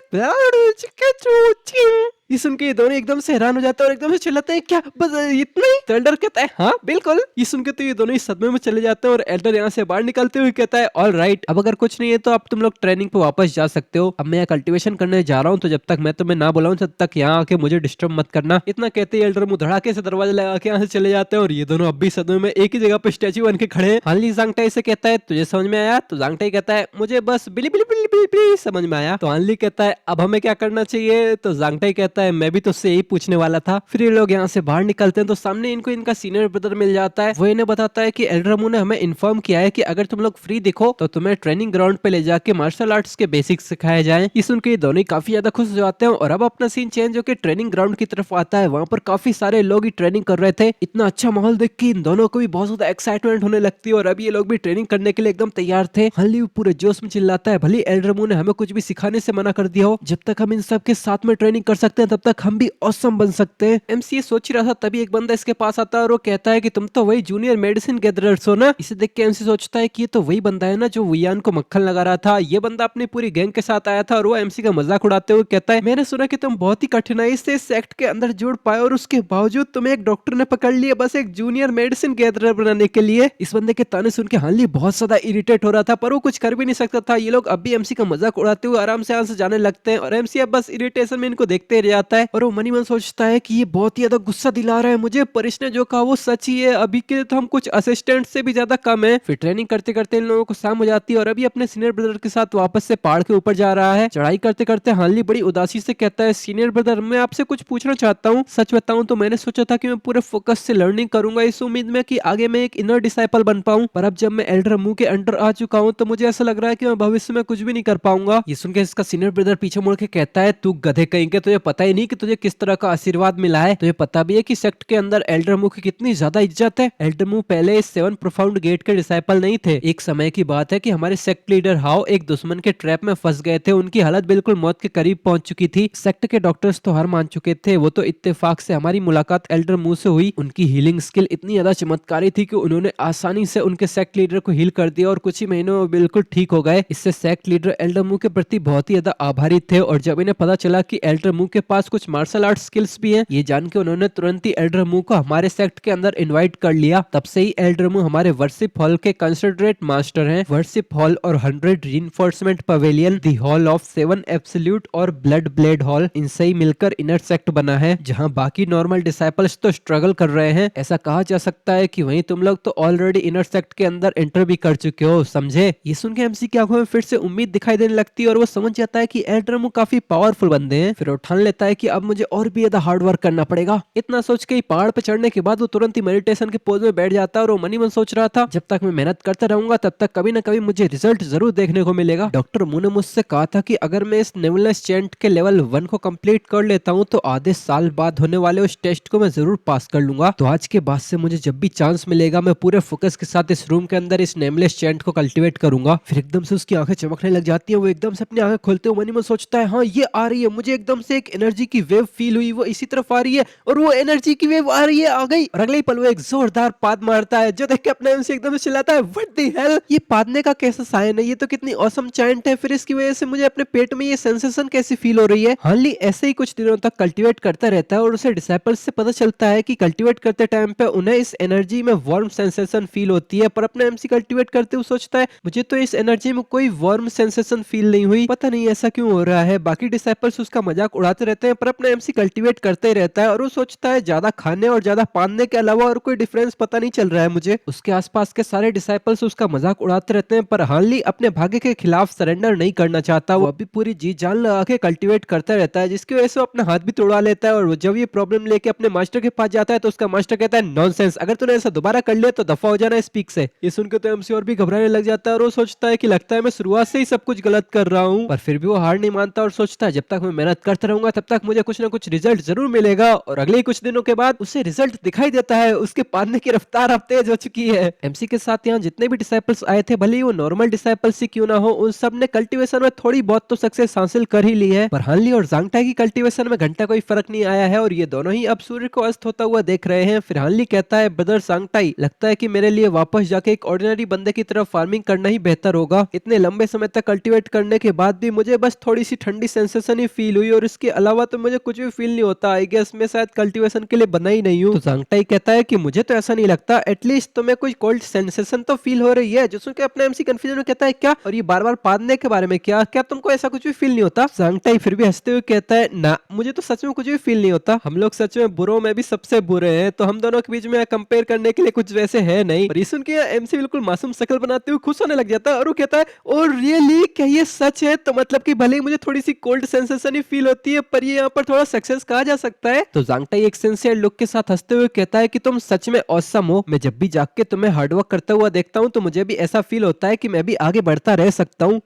ये सुन के ये दोनों एकदम से हैरान हो जाते हैं और एकदम से चिल्लाते हैं, क्या बस इतना ही? तो एल्डर कहता है हाँ बिल्कुल। ये सुन के तो ये दोनों ही सदमे में चले जाते हैं और एल्डर यहाँ से बाहर निकलते हुए कहता है ऑल राइट, अब अगर कुछ नहीं है तो अब तुम लोग ट्रेनिंग पे वापस जा सकते हो, अब मैं यहाँ कल्टीवेशन करने जा रहा हूँ, तो जब तक मैं तुम्हें ना बुलाऊं तब तक यहाँ आके मुझे डिस्टर्ब मत करना। इतना कहते ही एल्डर मुंह धड़ाके से दरवाजा लगा के यहाँ से चले जाते हैं और ये दोनों अब भी सदमे में एक ही जगह पे स्टैचू बन के खड़े हैं। हानली जांगटाई से कहता है तुझे समझ में आया? तो जांगटाई कहता है मुझे बस बिली बिली बिली बिली बिली समझ में आया। तो हानली कहता है अब हमें क्या करना चाहिए? तो जांगटाई कहता है मैं भी तुझसे पूछने वाला था। फिर ये लोग यहाँ से बाहर निकलते हैं तो सामने इनको इनका सीनियर ब्रदर मिल जाता है। वो इन्हें बताता है कि एल्डर मुंह ने हमें इन्फॉर्म किया है कि अगर तुम लोग फ्री दिखो तो तुम्हें ट्रेनिंग ग्राउंड पे ले जाके मार्शल आर्ट्स के बेसिक्स सिखाए जाएं। ये सुन के दोनों ही काफी ज्यादा खुश हो जाते हैं और अब अपना सीन चेंज होकर ट्रेनिंग ग्राउंड की तरफ आता है। वहाँ पर काफी सारे लोग ही ट्रेनिंग कर रहे थे। इतना अच्छा माहौल देख के इन दोनों को भी बहुत ज्यादा एक्साइटमेंट होने लगती है और अब ये लोग भी ट्रेनिंग करने के लिए एकदम तैयार थे। हल्ली पूरे जोश में चिल्लाता है भले एल्डर मुंह ने हमें कुछ भी सिखाने से मना कर दिया हो, जब तक हम इन सब के साथ में ट्रेनिंग कर सकते हैं तब तक हम भी ऑसम बन सकते हैं। एमसी ये सोच ही रहा था तभी एक बंदा इसके पास आता है और वो कहता है कि तुम तो वही जूनियर मेडिसिन गैदरर्स हो ना। इसे देख के एमसी सोचता है कि ये तो वही बंदा है ना जो वियान को मक्खन लगा रहा था। ये बंदा अपनी पूरी गैंग के साथ आया था और वो एमसी का मजाक उड़ाते हुए कहता है मैंने सुना कि तुम बहुत ही कठिनाई से इस सेक्ट के अंदर जुड़ पाए और उसके बावजूद तुम्हें एक डॉक्टर ने पकड़ लिया बस एक जूनियर मेडिसिन गैदरर बनाने के लिए। इस बंदे के ताने सुन के हानली बहुत ज्यादा इरिटेट हो रहा था पर वो कुछ कर भी नहीं सकता था। ये लोग अब भी एमसी का मजाक उड़ाते हुए आराम से यहाँ से जाने लगते हैं और एमसी अब बस इरिटेशन में इनको देखते रह जाता है और वो मनी मन सोचता है कि ये बहुत ही ज्यादा गुस्सा दिला रहा है मुझे, पर इसने जो कहा वो सच ही है, अभी के लिए तो हम कुछ असिस्टेंट से भी ज्यादा कम है। फिर ट्रेनिंग करते करते इन लोगों को शाम हो जाती है और अभी अपने सीनियर ब्रदर के साथ वापस से पहाड़ के ऊपर जा रहा है। चढ़ाई करते करते हानली बड़ी उदासी से कहता है सीनियर ब्रदर मैं आपसे कुछ पूछना चाहता हूँ। सच बताऊं तो मैंने सोचा था कि मैं पूरे फोकस से लर्निंग करूंगा इस उम्मीद में कि आगे मैं एक इनर डिसाइपल बन पाऊं, पर अब जब मैं एल्डर मुंह के अंडर आ चुका हूँ तो मुझे ऐसा लग रहा है कि मैं भविष्य में कुछ भी नहीं कर पाऊंगा। ये सुनकर इसका सीनियर ब्रदर पीछे मुड़ के कहता है तू गधे कहीं के, तुझे पता ही नहीं कि तुझे किस तरह का आशीर्वाद मिला है। तुझे पता भी है कि सेक्ट के अंदर एल्डर मुंह की कितनी ज्यादा इज्जत है। एल्डर मुंह पहले इस 7 प्रोफाउंड गेट के डिसाइपल नहीं थे। एक समय की बात है कि हमारे सेक्ट लीडर हाउ एक दुश्मन के ट्रैप में फंस गए थे। उनकी हालत बिल्कुल मौत के करीब पहुंच चुकी थी। सेक्ट के डॉक्टर्स तो हार मान चुके थे। वो तो इत्तेफाक से हमारी मुलाकात एल्डर मुंह से हुई। उनकी हीलिंग स्किल इतनी ज्यादा चमत्कारी थी कि उन्होंने आसानी से उनके सेक्ट लीडर को हील कर दिया और कुछ ही महीनों में बिल्कुल ठीक हो गए। इससे सेक्ट लीडर एल्डर मुंह के प्रति बहुत ही ज्यादा आभारी थे और जब इन्हें पता चला कि एल्डर मुंह के पास कुछ मार्शल आर्ट स्किल्स भी हैं, ये जान के उन्होंने तुरंत ही एल्डर मुंह को हमारे सेक्ट के अंदर इनवाइट कर लिया। तब से ही एल्डर मुंह हमारे वर्शिप हॉल के कंसिडरेट मास्टर हैं। वर्शिप हॉल और 100 reinforcement pavilion, the hall of 7 absolute और ब्लड ब्लेड हॉल, इनसे ही मिलकर इनर सेक्ट बना है जहां बाकी नॉर्मल डिसाइपल्स तो स्ट्रगल कर रहे हैं। ऐसा कहा जा सकता है कि वहीं तुम लोग तो ऑलरेडी इनर सेक्ट के अंदर एंटर भी कर चुके हो, समझे? ये सुन के एमसी की आंखों में फिर से उम्मीद दिखाई देने लगती है और वो समझ जाता है कि एल्डर मुंह काफी पावरफुल बंदे हैं। फिर उठान लेता है कि अब मुझे और भी ज्यादा हार्ड वर्क करना पड़ेगा। इतना सोच के पहाड़ पे चढ़ने के बाद वो तुरंत ही मेडिटेशन के पोज में बैठ जाता है और वो मनी मन सोच रहा था जब तक मैं मेहनत करता रहूंगा तब तक कभी ना कभी मुझे रिजल्ट जरूर देखने को मिलेगा। डॉक्टर मुंह ने मुझसे कहा था कि अगर मैं इस नेवलेस चैंट के लेवल 1 को कंप्लीट कर लेता हूँ तो आधे साल बाद होने वाले उस टेस्ट को मैं जरूर पास कर लूंगा। तो आज के बाद से मुझे जब भी चांस मिलेगा मैं पूरे फोकस के साथ इस रूम के अंदर इस नेमलेस चैंट को कल्टीवेट करूंगा। फिर एकदम से उसकी आंखें चमकने लग जाती है। वो एकदम से अपनी आंखें खोलते हुए मनी मन सोचता है हाँ ये आ रही है, मुझे एकदम से एक एनर्जी की वेव फील हुई, वो इसी तरफ आ रही है और वो एनर्जी की वेव आ रही है, आ गई। और अगले ही पल वो एक जोरदार पाद मारता है जो देख के अपने से एकदम से चिल्लाता है व्हाट द हेल, ये पादने का कैसा साइन है, ये तो कितनी ऑसम चैंट है, फिर इसकी वजह से मुझे अपने पेट में ये सेंसेशन कैसी फील हो रही है। हार्ली ऐसे ही कुछ दिनों तक कल्टीवेट करता रहता है और उसे डिसाइपल्स से पता चलता है कि कल्टीवेट करते टाइम पे उन्हें इस एनर्जी में वार्म सेंसेशन फील होती है, पर अपने एमसी कल्टीवेट करते हुए सोचता है मुझे तो इस एनर्जी में कोई वार्म सेंसेशन फील नहीं हुई, पता नहीं ऐसा क्यों हो रहा है। बाकी डिसाइपल्स उसका मजाक उड़ाते रहते रहते हैं पर अपना एमसी कल्टीवेट करते ही रहता है और वो सोचता है ज्यादा खाने और ज्यादा पाने के अलावा और कोई डिफरेंस पता नहीं चल रहा है मुझे। उसके आसपास के सारे डिसाइपल्स उसका मजाक उड़ाते रहते हैं पर हार्ली अपने भाग्य के खिलाफ सरेंडर नहीं करना चाहता। वो अभी पूरी जी जान लगा के कल्टीवेट करता रहता है जिसकी वजह से वो अपना हाथ भी तोड़ा लेता है। और वो जब ये प्रॉब्लम लेके अपने मास्टर के पास जाता है तो उसका मास्टर कहता है नॉनसेंस, अगर तूने ऐसा दोबारा कर लिया तो दफा हो जाना स्पीक से। ये सुनकर तो एमसी और भी घबराने लग जाता है और वो सोचता है कि लगता है मैं शुरुआत से ही सब कुछ गलत कर रहा हूँ। पर फिर भी वो हार नहीं मानता और सोचता है जब तक मैं मेहनत करता रहूंगा तब तक मुझे कुछ ना कुछ रिजल्ट जरूर मिलेगा। और अगले ही कुछ दिनों के बाद उसे रिजल्ट दिखाई देता है, उसके पाने की रफ्तार अब तेज हो चुकी है। एमसी के साथ यहाँ जितने भी डिसाइपल्स आए थे भले ही वो नॉर्मल डिसाइपल्स ही क्यों ना हो, उन सब ने कल्टीवेशन में थोड़ी बहुत तो सक्सेस हासिल कर ही ली है। पर हार्ली और ज़ांगटाई की कल्टीवेशन में घंटा कोई फर्क नहीं आया है और ये दोनों ही अब सूर्य को अस्त होता हुआ देख रहे हैं। फिर हार्ली कहता है ब्रदर ज़ांगटाई, लगता है कि मेरे लिए वापस जाके एक ऑर्डिनरी बंदे की तरफ फार्मिंग करना ही बेहतर होगा। इतने लंबे समय तक कल्टीवेट करने के बाद भी मुझे बस थोड़ी सी ठंडी सेंसेशन ही फील हुई और इसके अलावा तो मुझे कुछ भी फील नहीं होता। आई गेस मैं शायद कल्टीवेशन के लिए बना ही नहीं हूँ। तो ज़ांगटाई कहता है कि मुझे तो ऐसा नहीं लगता, एटलीस्ट तुम्हें कोई कोल्ड सेंसेशन तो फील हो रही है। जो सुन के अपने एमसी कंफ्यूजन में कहता है क्या, और ये बार बार पादने के बारे में क्या क्या तुमको ऐसा कुछ भी फील नहीं होता? ज़ांगटाई फिर भी हंसते हुए कहता है ना, मुझे तो सच में कुछ भी फील नहीं होता। हम लोग सच में बुरों में भी सबसे बुरे हैं, तो हम दोनों के बीच में कंपेयर करने के लिए कुछ वैसे है नहीं। और ये सुन के एमसी बिल्कुल मासूम शक्ल बनाते हुए खुश होने लग जाता है और वो कहता है ओ रियली, क्या ये सच है? तो मतलब कि भले ही मुझे थोड़ी सी कोल्ड सेंसेशन ही फील होती है पर ये यहाँ पर थोड़ा सक्सेस कहा जा सकता है। तो ज़ांगटाई एक सिंसियर लुक के साथ हंसते हुए कहता है कि तुम सच में ऑसम हो। मैं जब भी जाग के तुम्हें हार्डवर्क करता हुआ देखता हूँ तो मुझे भी ऐसा फील होता है कि मैं भी आगे बढ़ता रह सकता हूँ।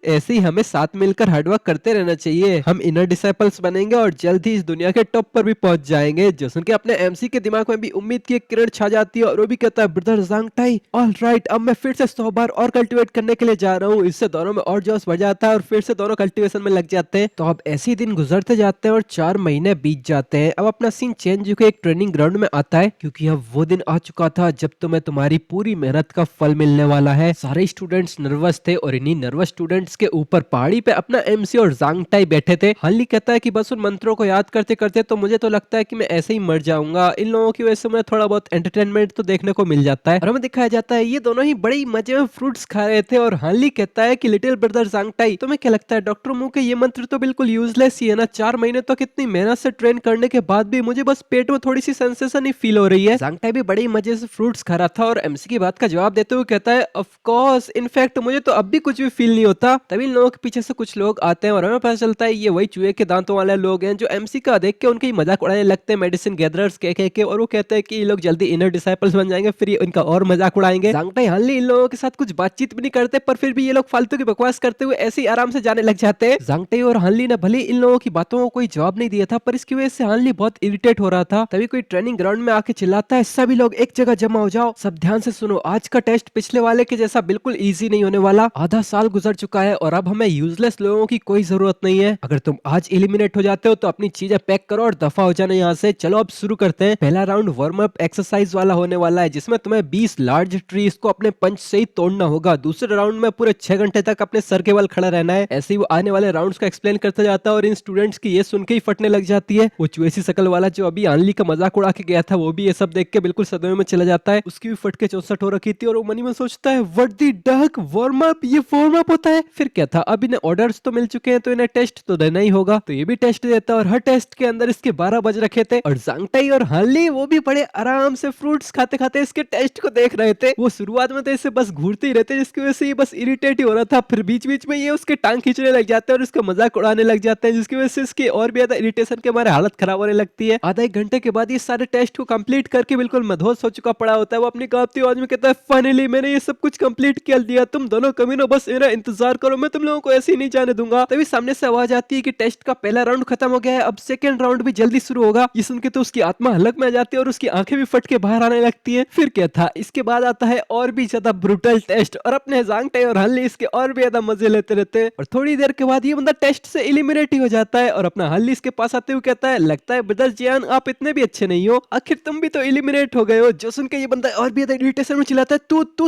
ऐसे ही हमें साथ मिलकर हार्डवर्क करते रहना चाहिए, हम इनर डिसाइपल्स बनेंगे और जल्द ही इस दुनिया के टॉप पर भी पहुंच जाएंगे। जो सुन के अपने एमसी के दिमाग में भी उम्मीद की एक किरण छा जाती है और वो भी कहता है ब्रदर ज़ांगटाई ऑलराइट, अब मैं फिर से 100 बार और कल्टीवेट करने के लिए जा रहा हूँ। इससे दोनों में और जोश बढ़ जाता है और फिर से दोनों कल्टीवेशन में लग जाते हैं। तो अब ऐसे ही दिन गुजरते जाते हैं और 4 महीने बीत जाते हैं। अब अपना सीन चेंज होकर एक ट्रेनिंग ग्राउंड में आता है क्योंकि अब वो दिन आ चुका था जब तुम्हें तुम्हारी पूरी मेहनत का फल मिलने वाला है। सारे स्टूडेंट्स नर्वस थे और इन्हीं नर्वस स्टूडेंट्स के ऊपर पहाड़ी पे अपना एमसी और ज़ांगटाई बैठे थे। हार्ली कहता है कि बस उन मंत्रों को याद करते करते तो मुझे तो लगता है कि मैं ऐसे ही मर जाऊंगा। इन लोगों की वजह से मुझे थोड़ा बहुत एंटरटेनमेंट तो देखने को मिल जाता है। और हमें दिखाया जाता है ये दोनों ही बड़ी मजे में फ्रूट्स खा रहे थे और हार्ली कहता है कि लिटिल ब्रदर ज़ांगटाई, तुम्हें क्या लगता है डॉक्टर मू के ये मंत्र तो बिल्कुल यूजलेस ही है ना? 4 महीने तक इतनी मेहनत से ट्रेन करने के बाद भी मुझे बस पेट में थोड़ी सी सेंसेशन ही फील हो रही है। ज़ांगटाई भी बड़ी मजे से फ्रूट्स खा रहा था और एमसी की बात का जवाब देते हुए कहता है ऑफ कोर्स, इनफैक्ट मुझे तो अब भी कुछ भी फील नहीं होता। तभी इन लोगों के पीछे से कुछ लोग आते हैं और हमें पता चलता है ये वही चूहे के दांतों वाले लोग हैं जो एमसी का देख के उनकी मजाक उड़ाने लगते हैं, मेडिसिन गैदरर्स कह के। और वो कहते हैं कि ये लोग जल्दी इनर डिसाइपल्स बन जाएंगे, फिर ये इनका और मजाक उड़ाएंगे। ज़ांगटाई हार्ली इन लोगों के साथ कुछ बातचीत भी नहीं करते पर फिर भी ये लोग फालतू की बकवास करते हुए ऐसे ही आराम से जाने लग जाते हैं। ज़ांगटाई और हार्ली ने भले इन लोगों की बातों को कोई जवाब नहीं दिया था पर इसकी वजह से हार्ली बहुत इरिटेट हो रहा था। तभी कोई ट्रेनिंग ग्राउंड में आके चिल्लाता है सभी लोग एक जगह जमा हो जाओ, सब ध्यान से सुनो, आज का टेस्ट पिछले वाले के जैसा बिल्कुल इजी नहीं होने वाला। आधा साल गुजर चुका है और अब हमें यूजलेस लोगों की कोई जरूरत नहीं है। अगर तुम आज एलिमिनेट हो जाते हो तो अपनी चीजें पैक करो और दफा हो जाना यहाँ से। चलो अब शुरू करते हैं। पहला राउंड वार्म अप एक्सरसाइज वाला होने वाला है जिसमें तुम्हें 20 लार्ज ट्रीज को अपने पंच से ही तोड़ना होगा। दूसरे राउंड में पूरे 6 घंटे तक अपने सर के बल खड़ा रहना है। ऐसे ही वो आने वाले राउंड्स को एक्सप्लेन करता जाता है और इन स्टूडेंट्स की ये सुन के ही फटने लग जाती है। वो चुएसी शकल वाला जो अभी हार्ली का मजाक उड़ा के गया था वो भी ये सब देख के बिल्कुल सदमे में चला जाता है। उसकी भी फट के 64 हो रखी थी और वो मनी में सोचता है what the duck, warm up, ये वार्म अप होता है? फिर क्या था, अब इन्हें ऑर्डर्स तो मिल चुके हैं तो इन्हें टेस्ट तो देना ही होगा। तो ये भी टेस्ट देता है और हर टेस्ट के अंदर इसके 12 बज रखे थे और ज़ांगटाई और हार्ली वो भी बड़े आराम से फ्रूट्स खाते खाते इसके टेस्ट को देख रहे थे। वो शुरुआत में तो इसे बस घूरते ही रहते जिसकी वजह से ये बस इरिटेट ही हो रहा था। फिर बीच बीच में ये उसके टांग खींचने लग जाते हैं और उसका मजाक उड़ाने लग जाते हैं जिसकी वजह से इसकी और भी ज्यादा इरिटेशन के हमारे हालत खराब होने लगती है। आधा 1 घंटे के बाद ये सारे टेस्ट को कंप्लीट करके बिल्कुल मदहोश हो चुका पड़ा होता है। वो अपनी कांपती आवाज में कहता है फाइनली मैंने ये सब कुछ कंप्लीट कर दिया, तुम दोनों कमीनों बस मेरा इंतजार करो, मैं तुम लोगों को ऐसे ही नहीं जाने दूंगा। तभी सामने से आवाज आती है कि टेस्ट का पहला राउंड खत्म हो गया है, अब सेकंड राउंड भी जल्दी शुरू होगा। ये सुन के तो उसकी आत्मा हलक में आ जाती है और उसकी आंखें भी फट के बाहर आने लगती है। फिर क्या था, इसके बाद आता है और भी ज्यादा ब्रूटल टेस्ट और अपने ज़ांगटाई और हार्ली इसके और भी ज्यादा मजे लेते रहते हैं। और थोड़ी देर के बाद ये बंदा टेस्ट से एलिमिनेट ही हो जाता है और अपना हार्ली इसके पास आते हुए कहता है लगता है ब्रदर जियान आप इतने भी अच्छे नहीं हो, आखिर तुम भी तो एलिमिनेट हो गए हो। जो सुन के ये बंदा और भी ज्यादा इरिटेशन में चिल्लाता है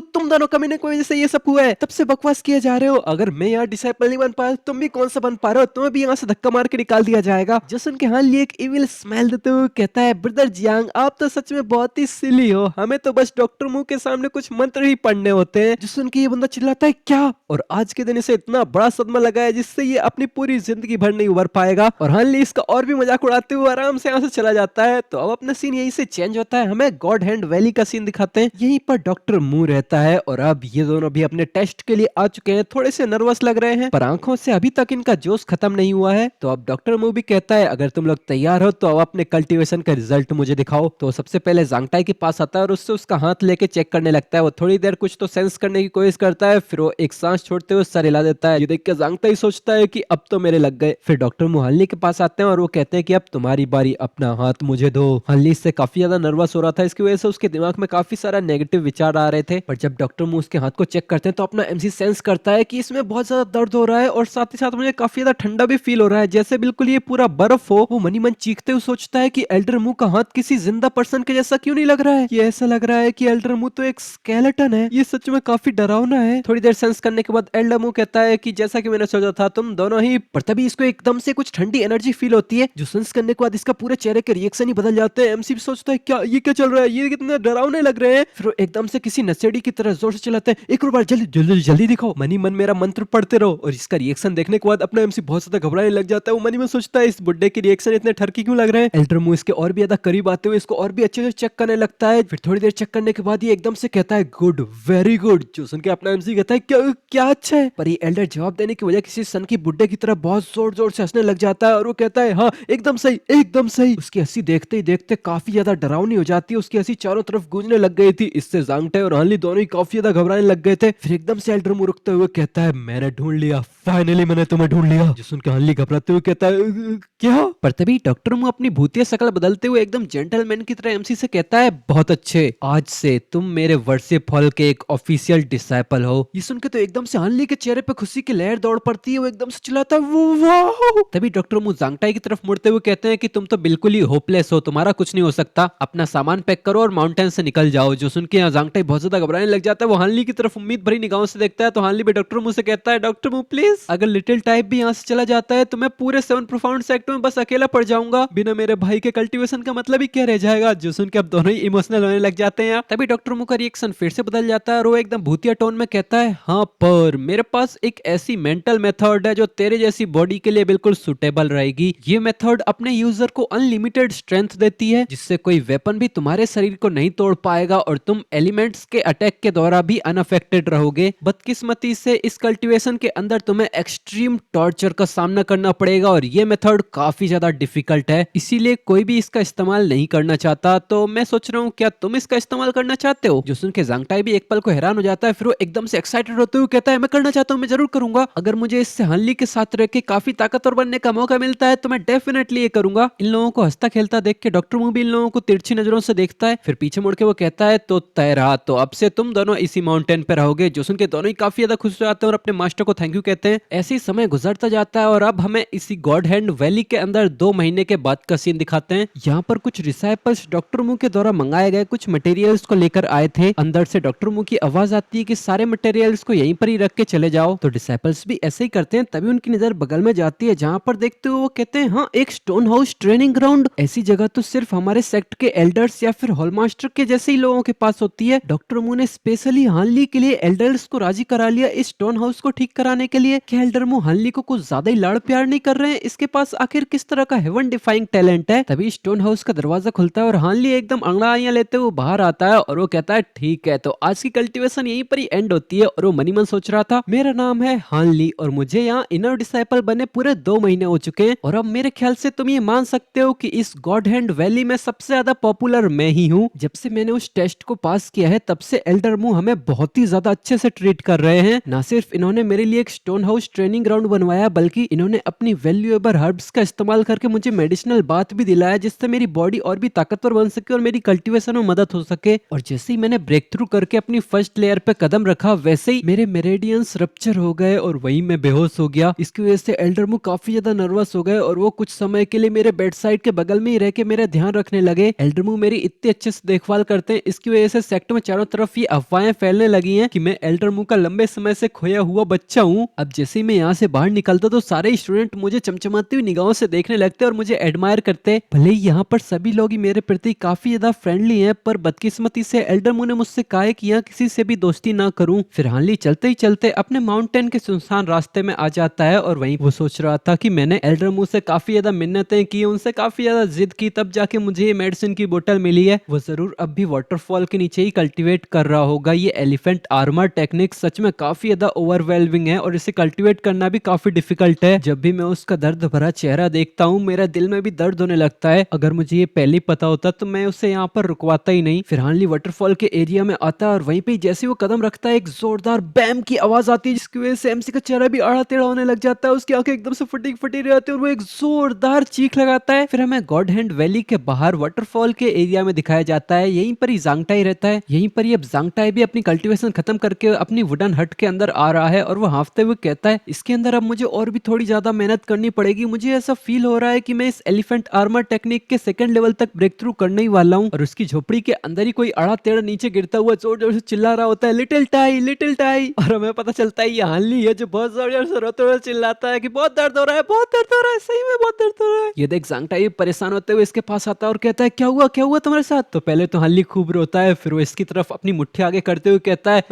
तुम दोनों कमीने की वजह से ये सब हुआ है, तब से बकवास किए जा रहे हो, अगर मैं यहाँ डिसाइपल नहीं बन पाया तुम भी कौन सा बन पा रहे हो, तुम्हें भी यहाँ से धक्का मार के निकाल दिया जाएगा। जो सुन के हार्ली एक इविल स्माइल देते हुए कहता है ब्रदर जियांग आप तो सच में बहुत ही सिली हो, हमें तो बस डॉक्टर मुंह के सामने कुछ मंत्र ही पढ़ने होते हैं। जो सुन के ये बंदा चिल्लाता है क्या, और आज के दिन इसे इतना बड़ा सदमा लगा है जिससे ये अपनी पूरी जिंदगी भर नहीं उबर पाएगा। पाएगा। और हानली इसका और भी मजाक उड़ाते हुए आराम से यहाँ से चला जाता है। तो अब अपना सीन यहीं से चेंज होता है, हमें गॉड हैंड वैली का सीन दिखाते हैं। यहीं पर डॉक्टर मू रहता है और अब ये दोनों भी अपने टेस्ट के लिए आ चुके हैं। थोड़े से नर्वस लग रहे हैं पर आंखों से अभी तक इनका जोश खत्म नहीं हुआ है। तो अब डॉक्टर मू भी कहता है अगर तुम लोग तैयार हो तो अब अपने कल्टीवेशन का रिजल्ट मुझे दिखाओ। तो सबसे पहले जांगटाई के पास आता है और उससे उसका हाथ लेके चेक करने लगता है। वो थोड़ी देर कुछ तो सेंस करने की कोशिश करता है, फिर वो एक सांस छोड़ते हुए सर हिला देता है। ये देख के जांगटाई सोचता है कि अब तो मेरे लग गए। फिर डॉक्टर मू हानली के पास आते हैं और वो कहते हैं कि अब तुम्हारी बारी, अपना हाथ मुझे दो। हानली इससे काफी ज्यादा नर्वस हो रहा था, इसकी वजह से उसके दिमाग में काफी सारा नेगेटिव विचार आ रहे थे। पर जब डॉक्टर मू उसके हाथ को चेक करते हैं तो अपना एमसी सेंस करता है कि इसमें बहुत ज्यादा दर्द हो रहा है और साथ ही साथ मुझे काफी ज्यादा ठंडा भी फील हो रहा है, जैसे बिल्कुल ये पूरा बर्फ हो। वो मनी मन चीखते हुए सोचता है कि एल्डर मू का हाथ किसी जिंदा पर्सन के जैसा क्यों नहीं लग रहा है। ये ऐसा लग रहा है कि एल्डर मू तो एक स्केलेटन है। ये सच में काफी डरावना है। थोड़ी देर सेंस करने के बाद एल्डर मू कहता है कि जैसा कि मैंने सोचा था तुम दोनों ही। पर तभी इसको एकदम से कुछ ठंडी एनर्जी फील होती है, जो सेंस करने के बाद इसका पूरे चेहरे के रिएक्शन ही बदल जाते हैं। एमसी भी सोचता है क्या ये क्या चल रहा है, ये कितने डरावने लग रहे हैं। फिर वो एकदम से किसी नशेड़ी की तरह जोर से चिल्लाते हैं एक और बार जल्दी जल्दी जल्दी दिखाओ। मनी मन मेरा मंत्र पढ़ते रहो। और इसका रिएक्शन देखने के बाद अपना एमसी बहुत ज्यादा घबराने लग जाता है। वो मनी मन सोचता है इस बुड्ढे के रिएक्शन इतने ठरकी क्यों लग रहे हैं। एल्डर मू इसके और भी ज्यादा करीब आते हुए इसको और भी अच्छे से चेक करने लगता है। फिर थोड़ी देर चेक करने के बाद ये एकदम से कहता है गुड, वेरी गुड। जो सुन के अपना एमसी कहता है क्या क्या अच्छा है। पर ये एल्डर जवाब देने की वजह किसी सन की बुड्ढे की तरह बहुत जोर जोर से हंसने लग जाता है और वो कहता है हाँ एकदम सही एकदम सही। उसकी हंसी देखते ही देखते काफी ज्यादा डरावनी हो जाती है। उसकी हंसी चारों तरफ गूंजने लग गई थी। इससे जांगटे और हानली दोनों ही काफी ज्यादा घबराने लग गए थे। फिर एकदम से एल्डर मू रुकते हुए कहता है मैंने ढूंढ लिया, फाइनली मैंने तुम्हें ढूंढ लिया। जो सुन के हानली घबराते हुए कहता है क्या। पर तभी डॉक्टर मू अपनी भूतिया शक्ल बदलते हुए एकदम जेंटलमैन की तरह एमसी से कहता है बहुत अच्छे, आज से तुम मेरे वर्शिप हॉल के एक ऑफिशियल डिसाइपल हो। ये सुन के तो एकदम से हानली के चेहरे पे खुशी की लहर दौड़ पड़ती है। वो एकदम से चिल्लाता है वाह। तभी डॉक्टर मू जांगटाई की तरफ मुड़ते हुए कहते हैं कि तुम तो बिल्कुल ही होपलेस हो, तुम्हारा कुछ नहीं हो सकता, अपना सामान पैक करो और माउंटेन से निकल जाओ। जो सुन के यहाँ जांगटाई बहुत ज्यादा घबराने लग जाता है। वो हानली की तरफ उम्मीद भरी निगाहों से देखता है तो हानली भी डॉक्टर मू से कहता है डॉक्टर मू प्लीज, अगर लिटिल टाइप भी यहाँ से चला जाता है तो मैं पूरे 7 प्रोफाउंड सेक्टर में बस अकेला पड़ जाऊंगा। बिना मेरे भाई के कल्टीवेशन का मतलब ही क्या रह जाएगा। जो सुन के अब दोनों ही इमोशनल होने लग जाते हैं। तभी डॉक्टर मू का रिएक्शन फिर से बदल जाता है और वो एकदम भूतिया टोन में कहता है हाँ पर मेरे पास एक ऐसी मेंटल मेथड है जो तेरे जैसी बॉडी के लिए बिल्कुल सुटेबल रहेगी। ये मेथड अपने यूजर को अनलिमिटेड स्ट्रेंथ देती है, जिससे कोई वेपन भी तुम्हारे शरीर को नहीं तोड़ पाएगा और तुम एलिमेंट्स के अटैक के द्वारा भी अनअफेक्टेड रहोगे। बदकिस्मती से इस कल्टीवेशन के अंदर तुम्हें एक्सट्रीम टॉर्चर का सामना करना पड़ेगा और ये मेथड काफी ज्यादा डिफिकल्ट है, इसीलिए कोई भी इसका इस्तेमाल नहीं करना चाहता। तो मैं सोच रहा हूँ क्या तुम इसका इस्तेमाल करना चाहते हो। जो सुन के जांगटाई भी एक पल को हैरान हो जाता है, फिर वो एकदम से एक्साइटेड होते हुए कहता है मैं करना चाहता हूँ, मैं जरूर करूंगा। अगर मुझे इससे हानली के साथ रह के काफी ताकतवर बनने का मौका मिलता है तो मैं डेफिनेटली ये करूंगा। इन लोगों को हंसता खेलता देख के डॉक्टर मू भी इन लोगों को तिरछी नजरों से देखता है। फिर पीछे मुड़ के वो कहता है तो तय रहा, तो अब से तुम दोनों इसी माउंटेन पे रहोगे। जो सुन के दोनों ही काफी ज्यादा खुश हो जाते हैं और अपने मास्टर को थैंक यू कहते हैं। ऐसे ही समय गुजरता जाता है और अब हमें इसी गॉड हैंड वैली के अंदर 2 महीने के बाद का सीन दिखाते हैं। यहाँ पर कुछ डिसाइपल्स डॉक्टर मू के द्वारा मंगाए गए कुछ मटेरियल्स को लेकर आए थे। अंदर से डॉक्टर मू की आवाज आती है कि सारे मटेरियल्स को यहीं पर ही रख के चले जाओ। तो डिसाइपल्स भी ऐसे ही करते हैं। तभी उनकी नजर बगल में जाती है जहाँ पर देखते हुए वो कहते हैं हाँ एक स्टोन हाउस ट्रेनिंग ग्राउंड। ऐसी जगह तो सिर्फ हमारे सेक्ट के एल्डर्स या फिर हॉल मास्टर के जैसे ही लोगों के पास होती है। डॉक्टर मू ने स्पेशली हानली के लिए एल्डर्स को राजी करा लिया इस स्टोन हाउस को ठीक कराने के लिए। क्या एल्डर मू हानली को कुछ ज्यादा ही लाड़ प्यार नहीं कर रहे हैं? इसके पास आखिर किस तरह का हेवन डिफाइंग टैलेंट है? तभी स्टोन हाउस का दरवाजा खुलता है और हानली एकदम अंगड़ाइयां लेते हुए बाहर आता है और वो कहता है ठीक है, तो आज की कल्टीवेशन यहीं पर ही एंड होती है। और वो मनी मन सोच रहा था मेरा नाम है हानली और मुझे यहाँ इनर डिसाइपल बने पूरे 2 महीने हो चुके हैं और अब मेरे ख्याल से तुम ये मान सकते हो कि इस गॉड हैंड वैली में सबसे ज्यादा पॉपुलर मैं ही हूँ। जब से मैंने उस टेस्ट को पास किया है तब से एल्डर मू हमें बहुत ही ज्यादा अच्छे से ट्रीट कर रहे हैं। ना सिर्फ इन्होंने मेरे लिए एक स्टोन हाउस ट्रेनिंग ग्राउंड बनवाया बल्कि इन्होंने अपनी वैल्यूएबल हर्ब्स का इस्तेमाल करके मुझे मेडिसिनल बाथ भी दिलाया, जिससे मेरी बॉडी और भी ताकतवर बन सके और मेरी कल्टीवेशन में मदद हो सके। और जैसे ही मैंने ब्रेक थ्रू करके अपनी फर्स्ट लेयर पे कदम रखा वैसे ही मेरे मेरेडियंस रप्चर हो गए और वहीं मैं बेहोश हो गया। इसकी वजह से एल्डर मू काफी ज्यादा नर्वस हो गए और वो कुछ समय के लिए मेरे बेड साइड के बगल में ही रह के मेरा ध्यान रखने लगे। एल्डर मू मेरी इतने अच्छे से देखभाल करते हैं, इसकी वजह से सेक्टर में चारों तरफ ये अफवाहें फैलने लगी हैं कि मैं एल्डर मू का लंबे समय से खोया हुआ बच्चा हूँ। अब जैसे ही मैं यहाँ से बाहर निकलता तो सारे स्टूडेंट मुझे चमचमाती हुई निगाहों से देखने देखने लगते और मुझे एडमायर करते। भले ही यहाँ पर सभी लोग ही मेरे प्रति काफी ज्यादा फ्रेंडली हैं, पर बदकिस्मती से एल्डर मुंह ने मुझसे कहा है कि यहाँ किसी से भी दोस्ती ना करूं। फिर हानली चलते ही चलते अपने माउंटेन के सुनसान रास्ते में आ जाता है और वहीं वो सोच रहा था कि मैंने एल्डर मुंह से काफी ज्यादा मिन्नतें की, उनसे काफी ज्यादा जिद की, तब जाके मुझे ये मेडिसिन की बोतल मिली है। वो जरूर अब भी वाटरफॉल के नीचे ही कल्टीवेट कर रहा होगा। ये एलिफेंट आर्मर टेक्निक सच में काफी ज्यादा ओवरवेलमिंग है और इसे कल्टीवेट करना भी काफी डिफिकल्ट है। जब भी मैं उसका दर्द भरा चेहरा देखता हूँ मेरा दिल में भी दर्द होने लगता है। अगर मुझे ये पहले ही पता होता तो मैं उसे यहाँ पर रुकवाता ही नहीं। फिर हानली वाटरफॉल के एरिया में आता है और वहीं पे जैसे वो कदम रखता है एक जोरदार बैम की आवाज आती है, जिसकी वजह से एमसी का चेहरा भी आड़ा टेढ़ा होने लग जाता है। उसकी आंखें एकदम से फटी फटी रहती है और वो एक जोरदार चीख लगाता है। फिर हमें गॉड हैंड वैली के बाहर वाटरफॉल के एरिया में दिखाया जाता है। यहीं पर ही जांगटाई रहता है। यहीं पर ही अब जांगटाई भी अपनी कल्टीवेशन खत्म करके अपनी वुडन हट के अंदर आ रहा है और वो हांफते हुए कहता है इसके अंदर अब मुझे और भी थोड़ी ज्यादा मेहनत करनी पड़ेगी। मुझे ऐसा फील हो रहा है कि मैं इस एलिफेंट आर्मर टेक्निक के सेकंड लेवल तक ब्रेक थ्रू करने ही वाला हूँ। और उसकी झोपड़ी के अंदर ही कोई अड़ा टेढ़ा नीचे गिरता हुआ जोर जोर से चिल्ला रहा होता है, लिटिल टाई लिटिल टाई। और हमें पता चलता है ये हानली है जो बहुत जोर जोर से रोते हुए चिल्लाता है कि बहुत दर्द हो रहा है, बहुत दर्द हो रहा है, सही में बहुत दर्द हो रहा है। ये देख जांगटाई परेशान होते हुए इसके पास आता है और कहता है क्या हुआ तुम्हारे साथ? तो पहले तो हानली खूब रोता है, फिर वो इसकी तरफ अपनी मुट्ठी आगे करते हुए कहता है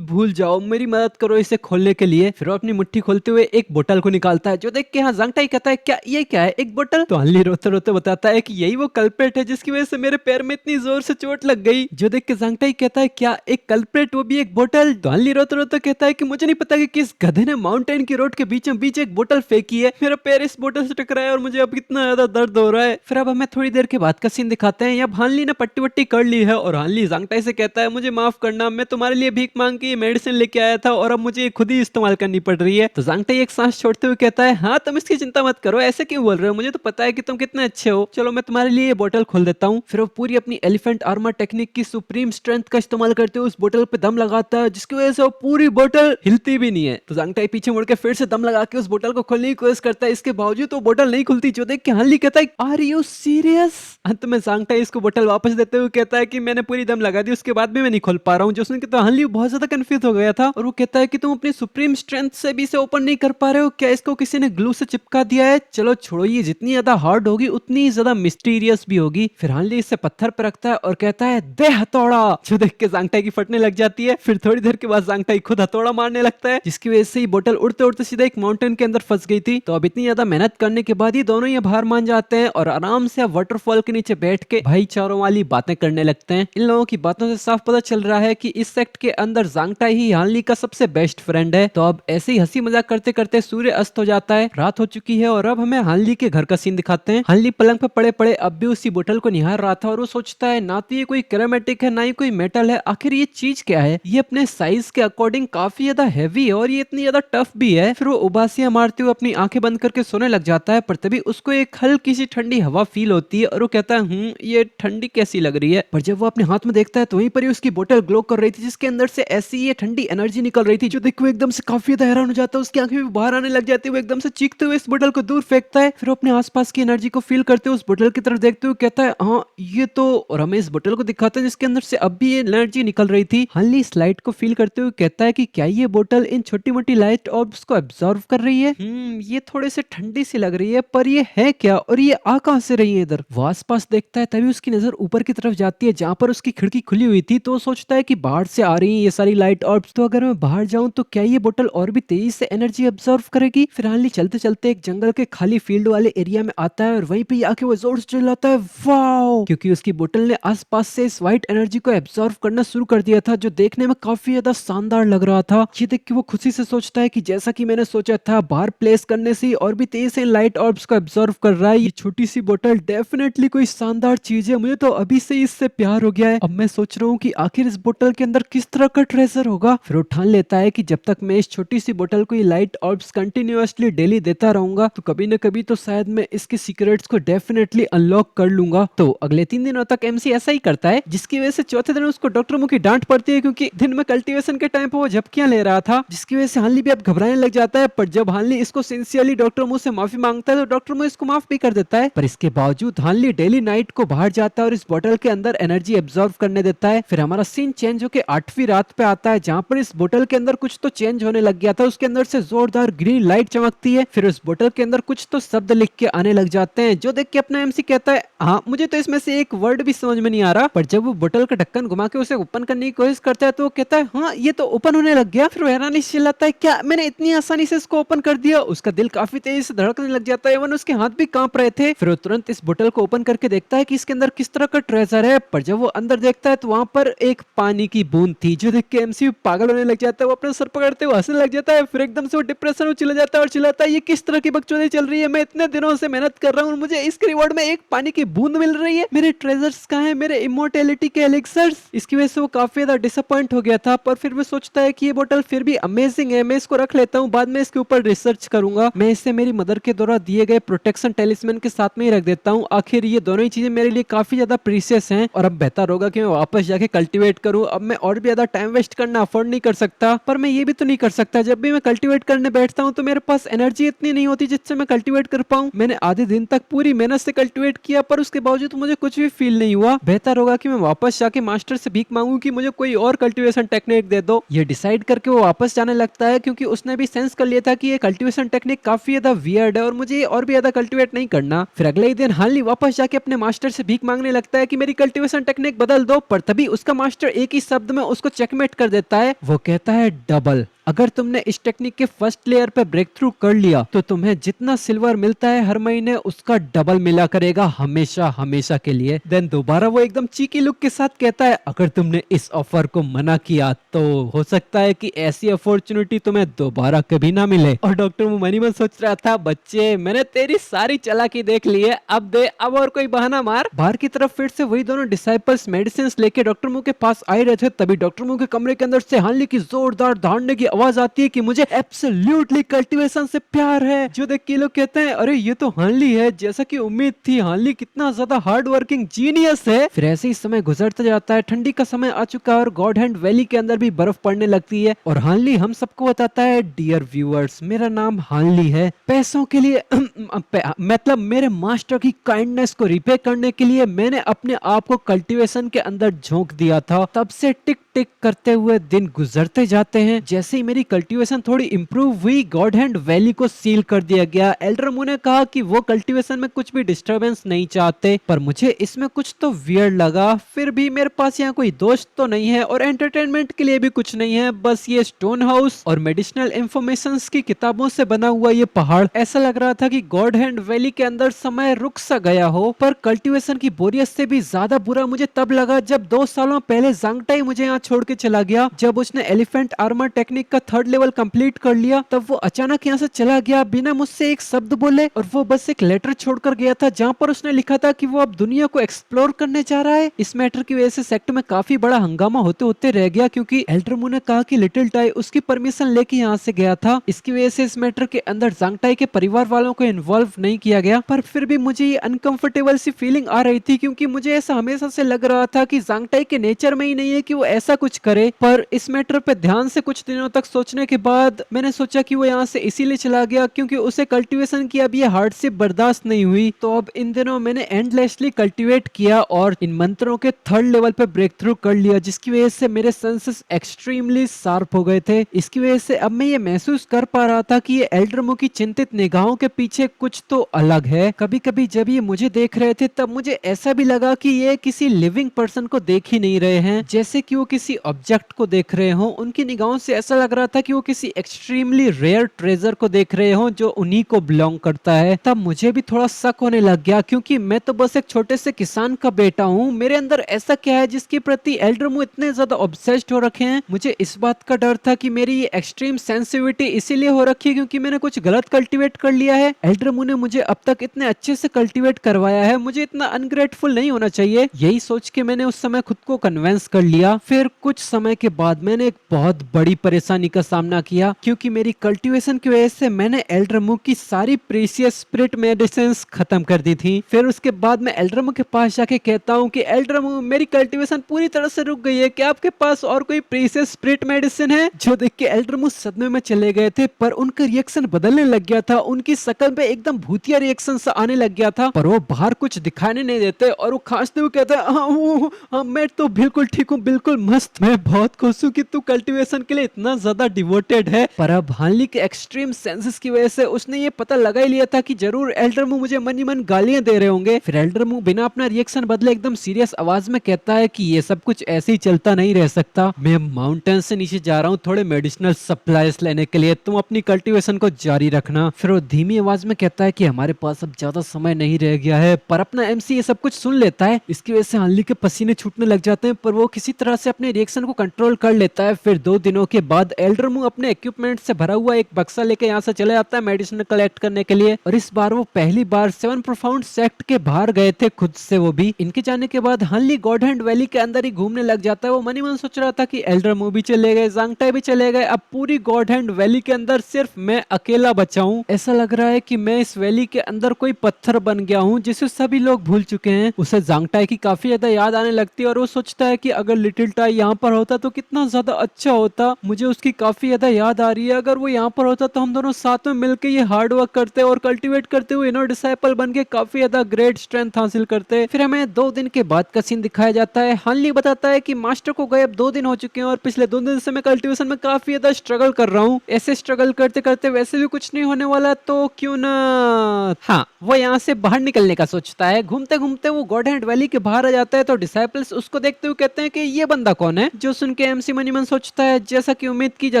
भूल जाओ, मेरी मदद करो इसे खोलने के लिए। फिर वो अपनी मुट्ठी खोलते हुए एक बोतल को निकालता है, जो देख के हाँ जांगटाई कहता है क्या है एक बोतल? तो हानली रोते रोते बताता है कि यही वो कल्प्रेट है जिसकी वजह से मेरे पैर में इतनी जोर से चोट लग गई। जो देख के जांगटाई कहता है क्या एक कल्प्रेट वो भी एक बोतल? तो हानली रोते रोते कहता है कि मुझे नहीं पता कि किस गधे ने माउंटेन की रोड के बीचों बीच एक बोतल फेंकी है, मेरा पैर इस बोतल से टकराया और मुझे अब कितना ज्यादा दर्द हो रहा है। फिर अब हमें थोड़ी देर के बाद का सीन दिखाते हैं। अब हानली ने पट्टी वट्टी कर ली है और हानली जांगटाई से कहता है मुझे माफ करना, मैं तुम्हारे लिए भीख मांग के मेडिसिन लेके आया था और अब मुझे खुद ही इस्तेमाल करनी पड़ रही है। तो जांगटाई एक सांस छोड़ते हुए कहता है हाँ तुम इसकी चिंता मत करो, ऐसे क्यों बोल रहे हो, मुझे तो पता है कि तुम कितने अच्छे हो, चलो मैं तुम्हारे लिए ये बोतल खोल देता हूँ। फिर वो पूरी अपनी एलिफेंट आर्मर टेक्निक की सुप्रीम स्ट्रेंथ का इस्तेमाल करते हुए उस बोतल पे दम लगाता है, जिसकी वजह से वो पूरी बोतल हिलती भी नहीं है। तो जांगटाई पीछे मुड़ के फिर से दम लगा के उस बोतल को खोलने की कोशिश करता है, इसके बावजूद वो बोतल नहीं खुलती। जो देख के हानली कहता है आर यू सीरियस? अंत में जांगटाई इसको बोतल वापस देते हुए कहता है कि मैंने पूरी दम लगा दी, उसके बाद भी मैं नहीं खोल पा रहा हूँ। जो सुन के तो हानली बहुत ज्यादा कंफ्यूज हो गया था और वो कहता है कि तुम अपनी सुप्रीम स्ट्रेंथ से भी इसे ओपन नहीं कर पा रहे हो, क्या इसको किसी ने ग्लू से चिपका दिया है? चलो छोड़ो, ये जितनी ज्यादा हार्ड होगी उतनी ज्यादा मिस्टीरियस भी होगी। फिर हानली इसे पत्थर पर रखता है और कहता है दे हथौड़ा। जो देख के जांगटाई की फटने लग जाती है। फिर थोड़ी देर के बाद जांगटाई खुद हथौड़ा मारने लगता है, जिसकी वजह से ही बोतल उड़ते उड़ते सीधा एक माउंटेन के अंदर फंस गई थी। तो अब इतनी ज्यादा मेहनत करने के बाद ही दोनों ये हार मान जाते हैं और आराम से अब वाटरफॉल के नीचे बैठ के भाईचारों वाली बातें करने लगते हैं। इन लोगों की बातों से साफ पता चल रहा है कि इस सेक्ट के अंदर जांगटाई ही हानली का सबसे बेस्ट फ्रेंड है। तो अब ऐसे ही हंसी मजाक करते करते सूर्य अस्त हो जाता है, रात हो चुकी है और अब हमें हानली के घर का सीन दिखाते हैं। हानली पलंग पे पड़े पड़े अब भी उसी बोतल को निहार रहा था और वो सोचता है ना तो ये कोई कैरोमेटिक है ना ही कोई मेटल है, आखिर ये चीज क्या है? ये अपने साइज के अकॉर्डिंग काफी ज्यादा हैवी है और ये इतनी ज्यादा टफ भी है। फिर वो उबासियां मारते हुए अपनी आंखें बंद करके सोने लग जाता है, पर तभी उसको एक हल्की सी ठंडी हवा फील होती है और वो कहता है ये ठंडी कैसी लग रही है। पर जब वो अपने हाथ में देखता है तो वहीं पर ही उसकी बोतल ग्लो कर रही थी, जिसके अंदर से ऐसी ये ठंडी एनर्जी निकल रही थी। जो देखो एकदम से काफी ज्यादा हैरान हो जाता है, उसकी आंखें भी बाहर आने लग जाती है, वो एकदम से चीखते हुए इस बोतल को दूर फेंकता है। फिर वो अपने आसपास की एनर्जी को फील करते हुए उस बोतल की तरफ देखते हुए कहता है हाँ ये तो, और हमें इस बोतल को दिखाते हैं जिसके अंदर से अब भी ये एनर्जी निकल रही थी। हानली इस लाइट को फील करते हुए कहता है कि क्या ये बोतल इन छोटी मोटी लाइट ऑर्ब्स को एब्जॉर्व कर रही है? ये थोड़े से ठंडी सी लग रही है, पर ये है क्या और ये आ कहां से रही है इधर? वो आसपास देखता है, तभी उसकी नजर ऊपर की तरफ जाती है जहां पर उसकी खिड़की खुली हुई थी। तो वो सोचता है कि बाहर से आ रही है ये सारी लाइट ऑर्ब्स, तो अगर मैं बाहर जाऊं तो क्या ये बोतल और भी तेजी से एनर्जी एब्जॉर्व करेगी? फिर हानली चलते चलते एक जंगल के खाली फील्ड वाले एरिया में आता है और वहीं पे आके वो जोर से चिल्लाता है वाओ, क्योंकि उसकी बोतल ने आसपास से इस व्हाइट एनर्जी को एब्जॉर्व करना शुरू कर दिया था, जो देखने में काफी ज्यादा शानदार लग रहा था। ये देख के वो खुशी से सोचता है कि जैसा कि मैंने सोचा था, बाहर प्लेस करने से और भी तेजी से लाइट ऑर्ब्स को एब्जॉर्व कर रहा है। ये छोटी सी बोतल डेफिनेटली कोई शानदार चीज है, मुझे तो अभी से इससे प्यार हो गया है। अब मैं सोच रहा हूँ कि आखिर इस बोतल के अंदर किस तरह का ट्रेजर होगा। फिर वो ठान लेता है कि जब तक मैं इस छोटी सी बोतल को ये लाइट ऑर्ब्स कंटिन्यूअसली डेली देता रहूंगा तो कभी न कभी तो शायद मैं इसके सीक्रेट्स को डेफिनेटली अनलॉक कर लूंगा। तो अगले 3 दिनों तक एमसी ऐसा ही करता है, जिसकी वजह से चौथे दिन उसको डॉक्टर मुखी डांट पड़ती है, क्योंकि दिन में कल्टीवेशन के टाइम पे वो झपकियां ले रहा था, जिसकी वजह से हानली भी अब घबराने लग जाता है। पर जब हानली इसको सिंसियरली डॉक्टर मुंह से माफी मांगता है तो डॉक्टर मुंह इसको माफ भी कर देता है। पर इसके बावजूद हानली डेली नाइट को बाहर जाता है और इस बोतल के अंदर एनर्जी एब्जॉर्व करने देता है। फिर हमारा सीन चेंज होकर 8वीं रात पे आता है, जहाँ पर इस बोतल के अंदर कुछ तो चेंज होने लग गया था। उसके अंदर से जोरदार ग्रीन लाइट चमकती है। फिर उस बोतल के अंदर कुछ तो शब्द लिख के आने लग जाते हैं, जो देख के अपना एमसी कहता है हाँ मुझे तो इसमें से एक वर्ड भी समझ में नहीं आ रहा। पर जब वो बोतल का ढक्कन घुमा के उसे ओपन करने की कोशिश करता है तो वो कहता है हाँ ये तो ओपन होने लग गया। फिर वो हैरानी से चिल्लाता है क्या मैंने इतनी आसानी से इसको ओपन कर दिया। उसका दिल काफी तेजी से धड़कने लग जाता है, इवन उसके हाथ भी कांप रहे थे। फिर वो तुरंत इस बोतल को ओपन करके देखता है कि इसके अंदर किस तरह का ट्रेजर है। पर जब वो अंदर देखता है तो वहां पर एक पानी की बूंद थी, जो देख के एमसी पागल होने लग जाता है। वो अपना सर पकड़ते हुए हंसने लग जाता है। फिर एकदम से वो डिप्रेशन में चला जाता है और चिल्लाता है ये किस तरह की बकचोदी चल रही है, मैं इतने दिनों से मेहनत कर रहा हूँ, मुझे इसके रिवॉर्ड में एक पानी की बूंद मिल रही है, मेरे ट्रेजर्स कहाँ हैं, मेरे इमोर्टेलिटी के एलिक्सर्स। इसकी वजह से वो काफी ज्यादा डिसअपॉइंट हो गया था। पर फिर वो सोचता है कि ये बोतल फिर भी अमेजिंग है, मैं इसको रख लेता हूँ, बाद में इसके ऊपर रिसर्च करूंगा, मैं इसे मेरी मदर के द्वारा दिए गए प्रोटेक्शन टेलिस्मैन के साथ में ही रख देता हूँ। आखिर ये दोनों ही चीजें मेरे लिए काफी ज्यादा प्रीशियस हैं और अब बेहतर होगा कि मैं वापस जाके कल्टीवेट करूँ। अब मैं और भी ज्यादा टाइम वेस्ट करना अफोर्ड नहीं कर सकता। पर मैं ये भी तो नहीं कर सकता, जब भी मैं कल्टीवेट करने बैठता हूँ तो मेरे पास एनर्जी इतनी नहीं होती जिससे मैं कल्टीवेट कर पाऊँ। मैंने आधे दिन तक पूरी मेहनत से कल्टीवेट किया पर उसके बावजूद मुझे कुछ भी फील नहीं हुआ। बेहतर होगा कि मैं वापस जाके मास्टर से भीख मांगू कि मुझे कोई और कल्टीवेशन टेक्निक दे दो। ये डिसाइड करके वो वापस जाने लगता है, क्योंकि उसने भी सेंस कर लिया था कि ये कल्टीवेशन टेक्निक काफी ज्यादा वियर्ड है और मुझे ये और भी ज्यादा कल्टीवेट नहीं करना। फिर अगले ही दिन हार्ली वापस जाके अपने मास्टर से भीख मांगने लगता है कि मेरी कल्टीवेशन टेक्निक बदल दो। पर तभी उसका मास्टर एक ही शब्द में उसको चेकमेट कर देता है। वो कहता है डबल। अगर तुमने इस टेक्निक के फर्स्ट लेयर पे ब्रेक थ्रू कर लिया तो तुम्हें जितना सिल्वर मिलता है हर महीने उसका डबल मिला करेगा, हमेशा हमेशा के लिए। देन दोबारा वो एकदम चीकी लुक के साथ कहता है अगर तुमने इस ऑफर को मना किया तो हो सकता है कि ऐसी अपॉर्चुनिटी तुम्हें दोबारा कभी ना मिले। और डॉक्टर मुंह मनी मन सोच रहा था बच्चे मैंने तेरी सारी चालाकी देख ली है, अब दे अब और कोई बहाना मार। बाहर की तरफ फिर से वही दोनों डिसाइपल्स मेडिसिन लेके डॉक्टर मुंह के पास आए रहे थे, तभी डॉक्टर मुंह के कमरे के अंदर से हार्ली की जोरदार दौड़ने की आवाज आती है कि मुझे एब्सोल्युटली कल्टीवेशन से प्यार है। जो देख के लोग कहते हैं अरे ये तो हार्ली है, जैसा कि उम्मीद थी, हार्ली कितना ज्यादा हार्ड वर्किंग जीनियस है। फिर ऐसे ही समय गुजरता जाता है, ठंडी का समय आ चुका है और गॉड हैंड वैली के अंदर भी बर्फ पड़ने लगती है और हार्ली हम सबको बताता है डियर व्यूअर्स मेरा नाम हार्ली है, पैसों के लिए मतलब मेरे मास्टर की काइंडनेस को रिपे करने के लिए मैंने अपने आप को कल्टीवेशन के अंदर झोंक दिया था। तब से टिक टिक करते हुए दिन गुजरते जाते हैं। जैसे ही मेरी कल्टीवेशन थोड़ी इंप्रूव हुई गॉड हैंड वैली को सील कर दिया गया। एल्डर मुंह ने कहा कि वो कल्टीवेशन में कुछ भी डिस्टरबेंस नहीं चाहते, पर मुझे इसमें कुछ तो वियर्ड लगा। फिर भी मेरे पास यहाँ कोई दोस्त तो नहीं है और एंटरटेनमेंट के लिए भी कुछ नहीं है, बस ये स्टोन हाउस और मेडिसिनल इंफॉर्मेशन की किताबों से बना हुआ ये पहाड़। ऐसा लग रहा था कि गॉड हैंड वैली के अंदर समय रुक सा गया हो। पर कल्टीवेशन की बोरियत से भी ज्यादा बुरा मुझे तब लगा जब 2 सालों पहले जांगटाई मुझे यहाँ छोड़ के चला गया। जब उसने एलिफेंट आर्मर टेक्निक का 3rd लेवल कंप्लीट कर लिया तब वो अचानक यहाँ से चला गया बिना मुझसे एक शब्द बोले, और वो बस एक लेटर छोड़कर गया था जहाँ पर उसने लिखा था कि वो अब दुनिया को एक्सप्लोर करने जा रहा है। इस मैटर की वजह से सेक्ट में काफी बड़ा हंगामा होते होते रह गया, क्योंकि एल्डरमू ने कहा कि लिटिल टाई उसकी परमिशन लेके यहाँ से गया था। इसकी वजह से इस मैटर के अंदर जांगटाई के परिवार वालों को इन्वॉल्व नहीं किया गया। पर फिर भी मुझे ये अनकंफर्टेबल सी फीलिंग आ रही थी, क्योंकि मुझे ऐसा हमेशा से लग रहा था कि जांगटाई के नेचर में ही नहीं है कि वो ऐसा कुछ करे। पर इस मैटर पे ध्यान से कुछ दिनों तक सोचने के बाद मैंने सोचा कि वो यहाँ से इसीलिए चला गया क्योंकि उसे कल्टीवेशन की अब ये हार्डशिप बर्दाश्त नहीं हुई। तो अब इन दिनों मैंने एंडलेसली कल्टीवेट किया और इन मंत्रों के 3rd लेवल पे ब्रेक थ्रू कर लिया, जिसकी वजह से मेरे सेंसेस एक्सट्रीमली शार्प हो गए थे। इसकी वजह से अब मैं ये महसूस कर पा रहा था कि ये एल्डरमू की चिंतित निगाहों के पीछे कुछ तो अलग है। कभी कभी जब ये मुझे देख रहे थे तब मुझे ऐसा भी लगा कि ये किसी लिविंग पर्सन को देख ही नहीं रहे हैं, जैसे कि वो किसी ऑब्जेक्ट को देख रहे हो। उनकी निगाहों से ऐसा लग रहा था कि वो किसी एक्सट्रीमली रेयर ट्रेजर को देख रहे हो जो उन्हीं को बिलोंग करता है। तब मुझे भी थोड़ा शक होने लग गया, क्योंकि मैं तो बस एक छोटे से किसान का बेटा हूँ। मेरे अंदर ऐसा क्या है जिसके प्रति एल्डरमू इतने ज्यादा ऑब्सेस्ड हो रखे हैं। मुझे इस बात का डर था कि मेरी ये एक्सट्रीम सेंसिटिविटी इसीलिए हो रखी है क्योंकि मैंने कुछ गलत कल्टीवेट कर लिया है। एल्डरमू ने मुझे अब तक इतने अच्छे से कल्टीवेट करवाया है, मुझे इतना अनग्रेटफुल नहीं होना चाहिए। यही सोच के मैंने उस समय खुद को कन्विंस कर लिया। फिर कुछ समय के बाद मैंने एक बहुत बड़ी परेशानी का सामना किया, क्योंकि मेरी कल्टीवेशन की वजह से मैंने एल्डरमू की सारी प्रीशियस स्पिरिट मेडिसिन्स खत्म कर दी थी। फिर उसके बाद मैं एल्डरमू के पास जाके कहता हूँ कि एल्डरमू मेरी कल्टीवेशन पूरी तरह से रुक गई है, क्या आपके पास और कोई प्रीशियस स्पिरिट मेडिसिन है? जो देख के एल्डरमू सदमे में चले गए थे, पर उनका रिएक्शन बदलने लग गया था। उनकी शक्ल पे एकदम भूतिया रिएक्शन सा आने लग गया था, पर वो बाहर कुछ दिखाने नहीं देते और वो खांसते हुए कहते हैं हाँ, मैं तो बिल्कुल ठीक हूँ, बिल्कुल मस्त। मैं बहुत खुश हूँ कि तू कल्टीवेशन के लिए इतना ज्यादा डिवोटेड है। पर अब हानली के एक्सट्रीम सेंसेस की वजह से उसने ये पता लगा ही लिया था कि जरूर एल्डर मुंह मुझे मन ही मन गालियां दे रहे होंगे। फिर एल्डर मुंह बिना अपना रिएक्शन बदले एकदम सीरियस आवाज में कहता है कि ये सब कुछ ऐसे ही चलता नहीं रह सकता। मैं माउंटेन से नीचे जा रहा हूँ थोड़े मेडिसिनल सप्लाईज लेने के लिए, तुम अपनी कल्टीवेशन को जारी रखना। फिर वो धीमी आवाज में कहता है कि हमारे पास अब ज्यादा समय नहीं रह गया है। पर अपना एमसी ये सब कुछ सुन लेता है। इसकी वजह से हानली के पसीने छूटने लग जाते हैं, पर वो किसी तरह से अपने रिएक्शन को कंट्रोल कर लेता है। फिर 2 दिनों के बाद एल्डर मुंह अपने इक्विपमेंट से भरा हुआ एक बक्सा लेके यहाँ से चले जाता है मेडिसिन कलेक्ट करने के लिए। और इस बार वो पहली बार 7 प्रोफाउंड सेक्ट के बाहर गए थे खुद से, वो भी। इनके जाने के बाद हानली गॉड हैंड वैली के अंदर ही घूमने लग जाता है। वो मनी मन सोच रहा था कि एल्डर मुंह भी चले गए, ज़ांगटाई भी चले गए, अब पूरी गॉड हैंड वैली के अंदर सिर्फ मैं अकेला बचा हूँ। ऐसा लग रहा है कि मैं इस वैली के अंदर कोई पत्थर बन गया हूँ जिसे सभी लोग भूल चुके हैं। उसे ज़ांगटाई की काफी ज्यादा याद आने लगती है और वो सोचता है कि अगर लिटिल टाई यहाँ पर होता तो कितना ज्यादा अच्छा होता। मुझे उसकी काफी ज्यादा याद आ रही है, अगर वो यहाँ पर होता तो हम दोनों साथ में मिलकर ये हार्ड वर्क करते और कल्टीवेट करते हुए इनर डिसाइपल बन के काफी ज्यादा ग्रेट स्ट्रेंथ हासिल करते। फिर हमें 2 दिन के बाद का सीन दिखाया जाता है। हानली बताता है कि मास्टर को गए अब 2 दिन हो चुके हैं और पिछले 2 दिन से मैं कल्टीवेशन में काफी ज्यादा स्ट्रगल कर रहा हूँ। ऐसे स्ट्रगल करते करते वैसे भी कुछ नहीं होने वाला तो क्यों ना। हाँ, वो यहाँ से बाहर निकलने का सोचता है। घूमते घूमते वो गॉड हैंड वैली के बाहर आ जाता है तो डिसाइपल्स उसको देखते हुए कहते हैं कि ये बंदा कौन है। जो सुन के एमसी मनीमन सोचता है जैसा कि उम्मीद की जा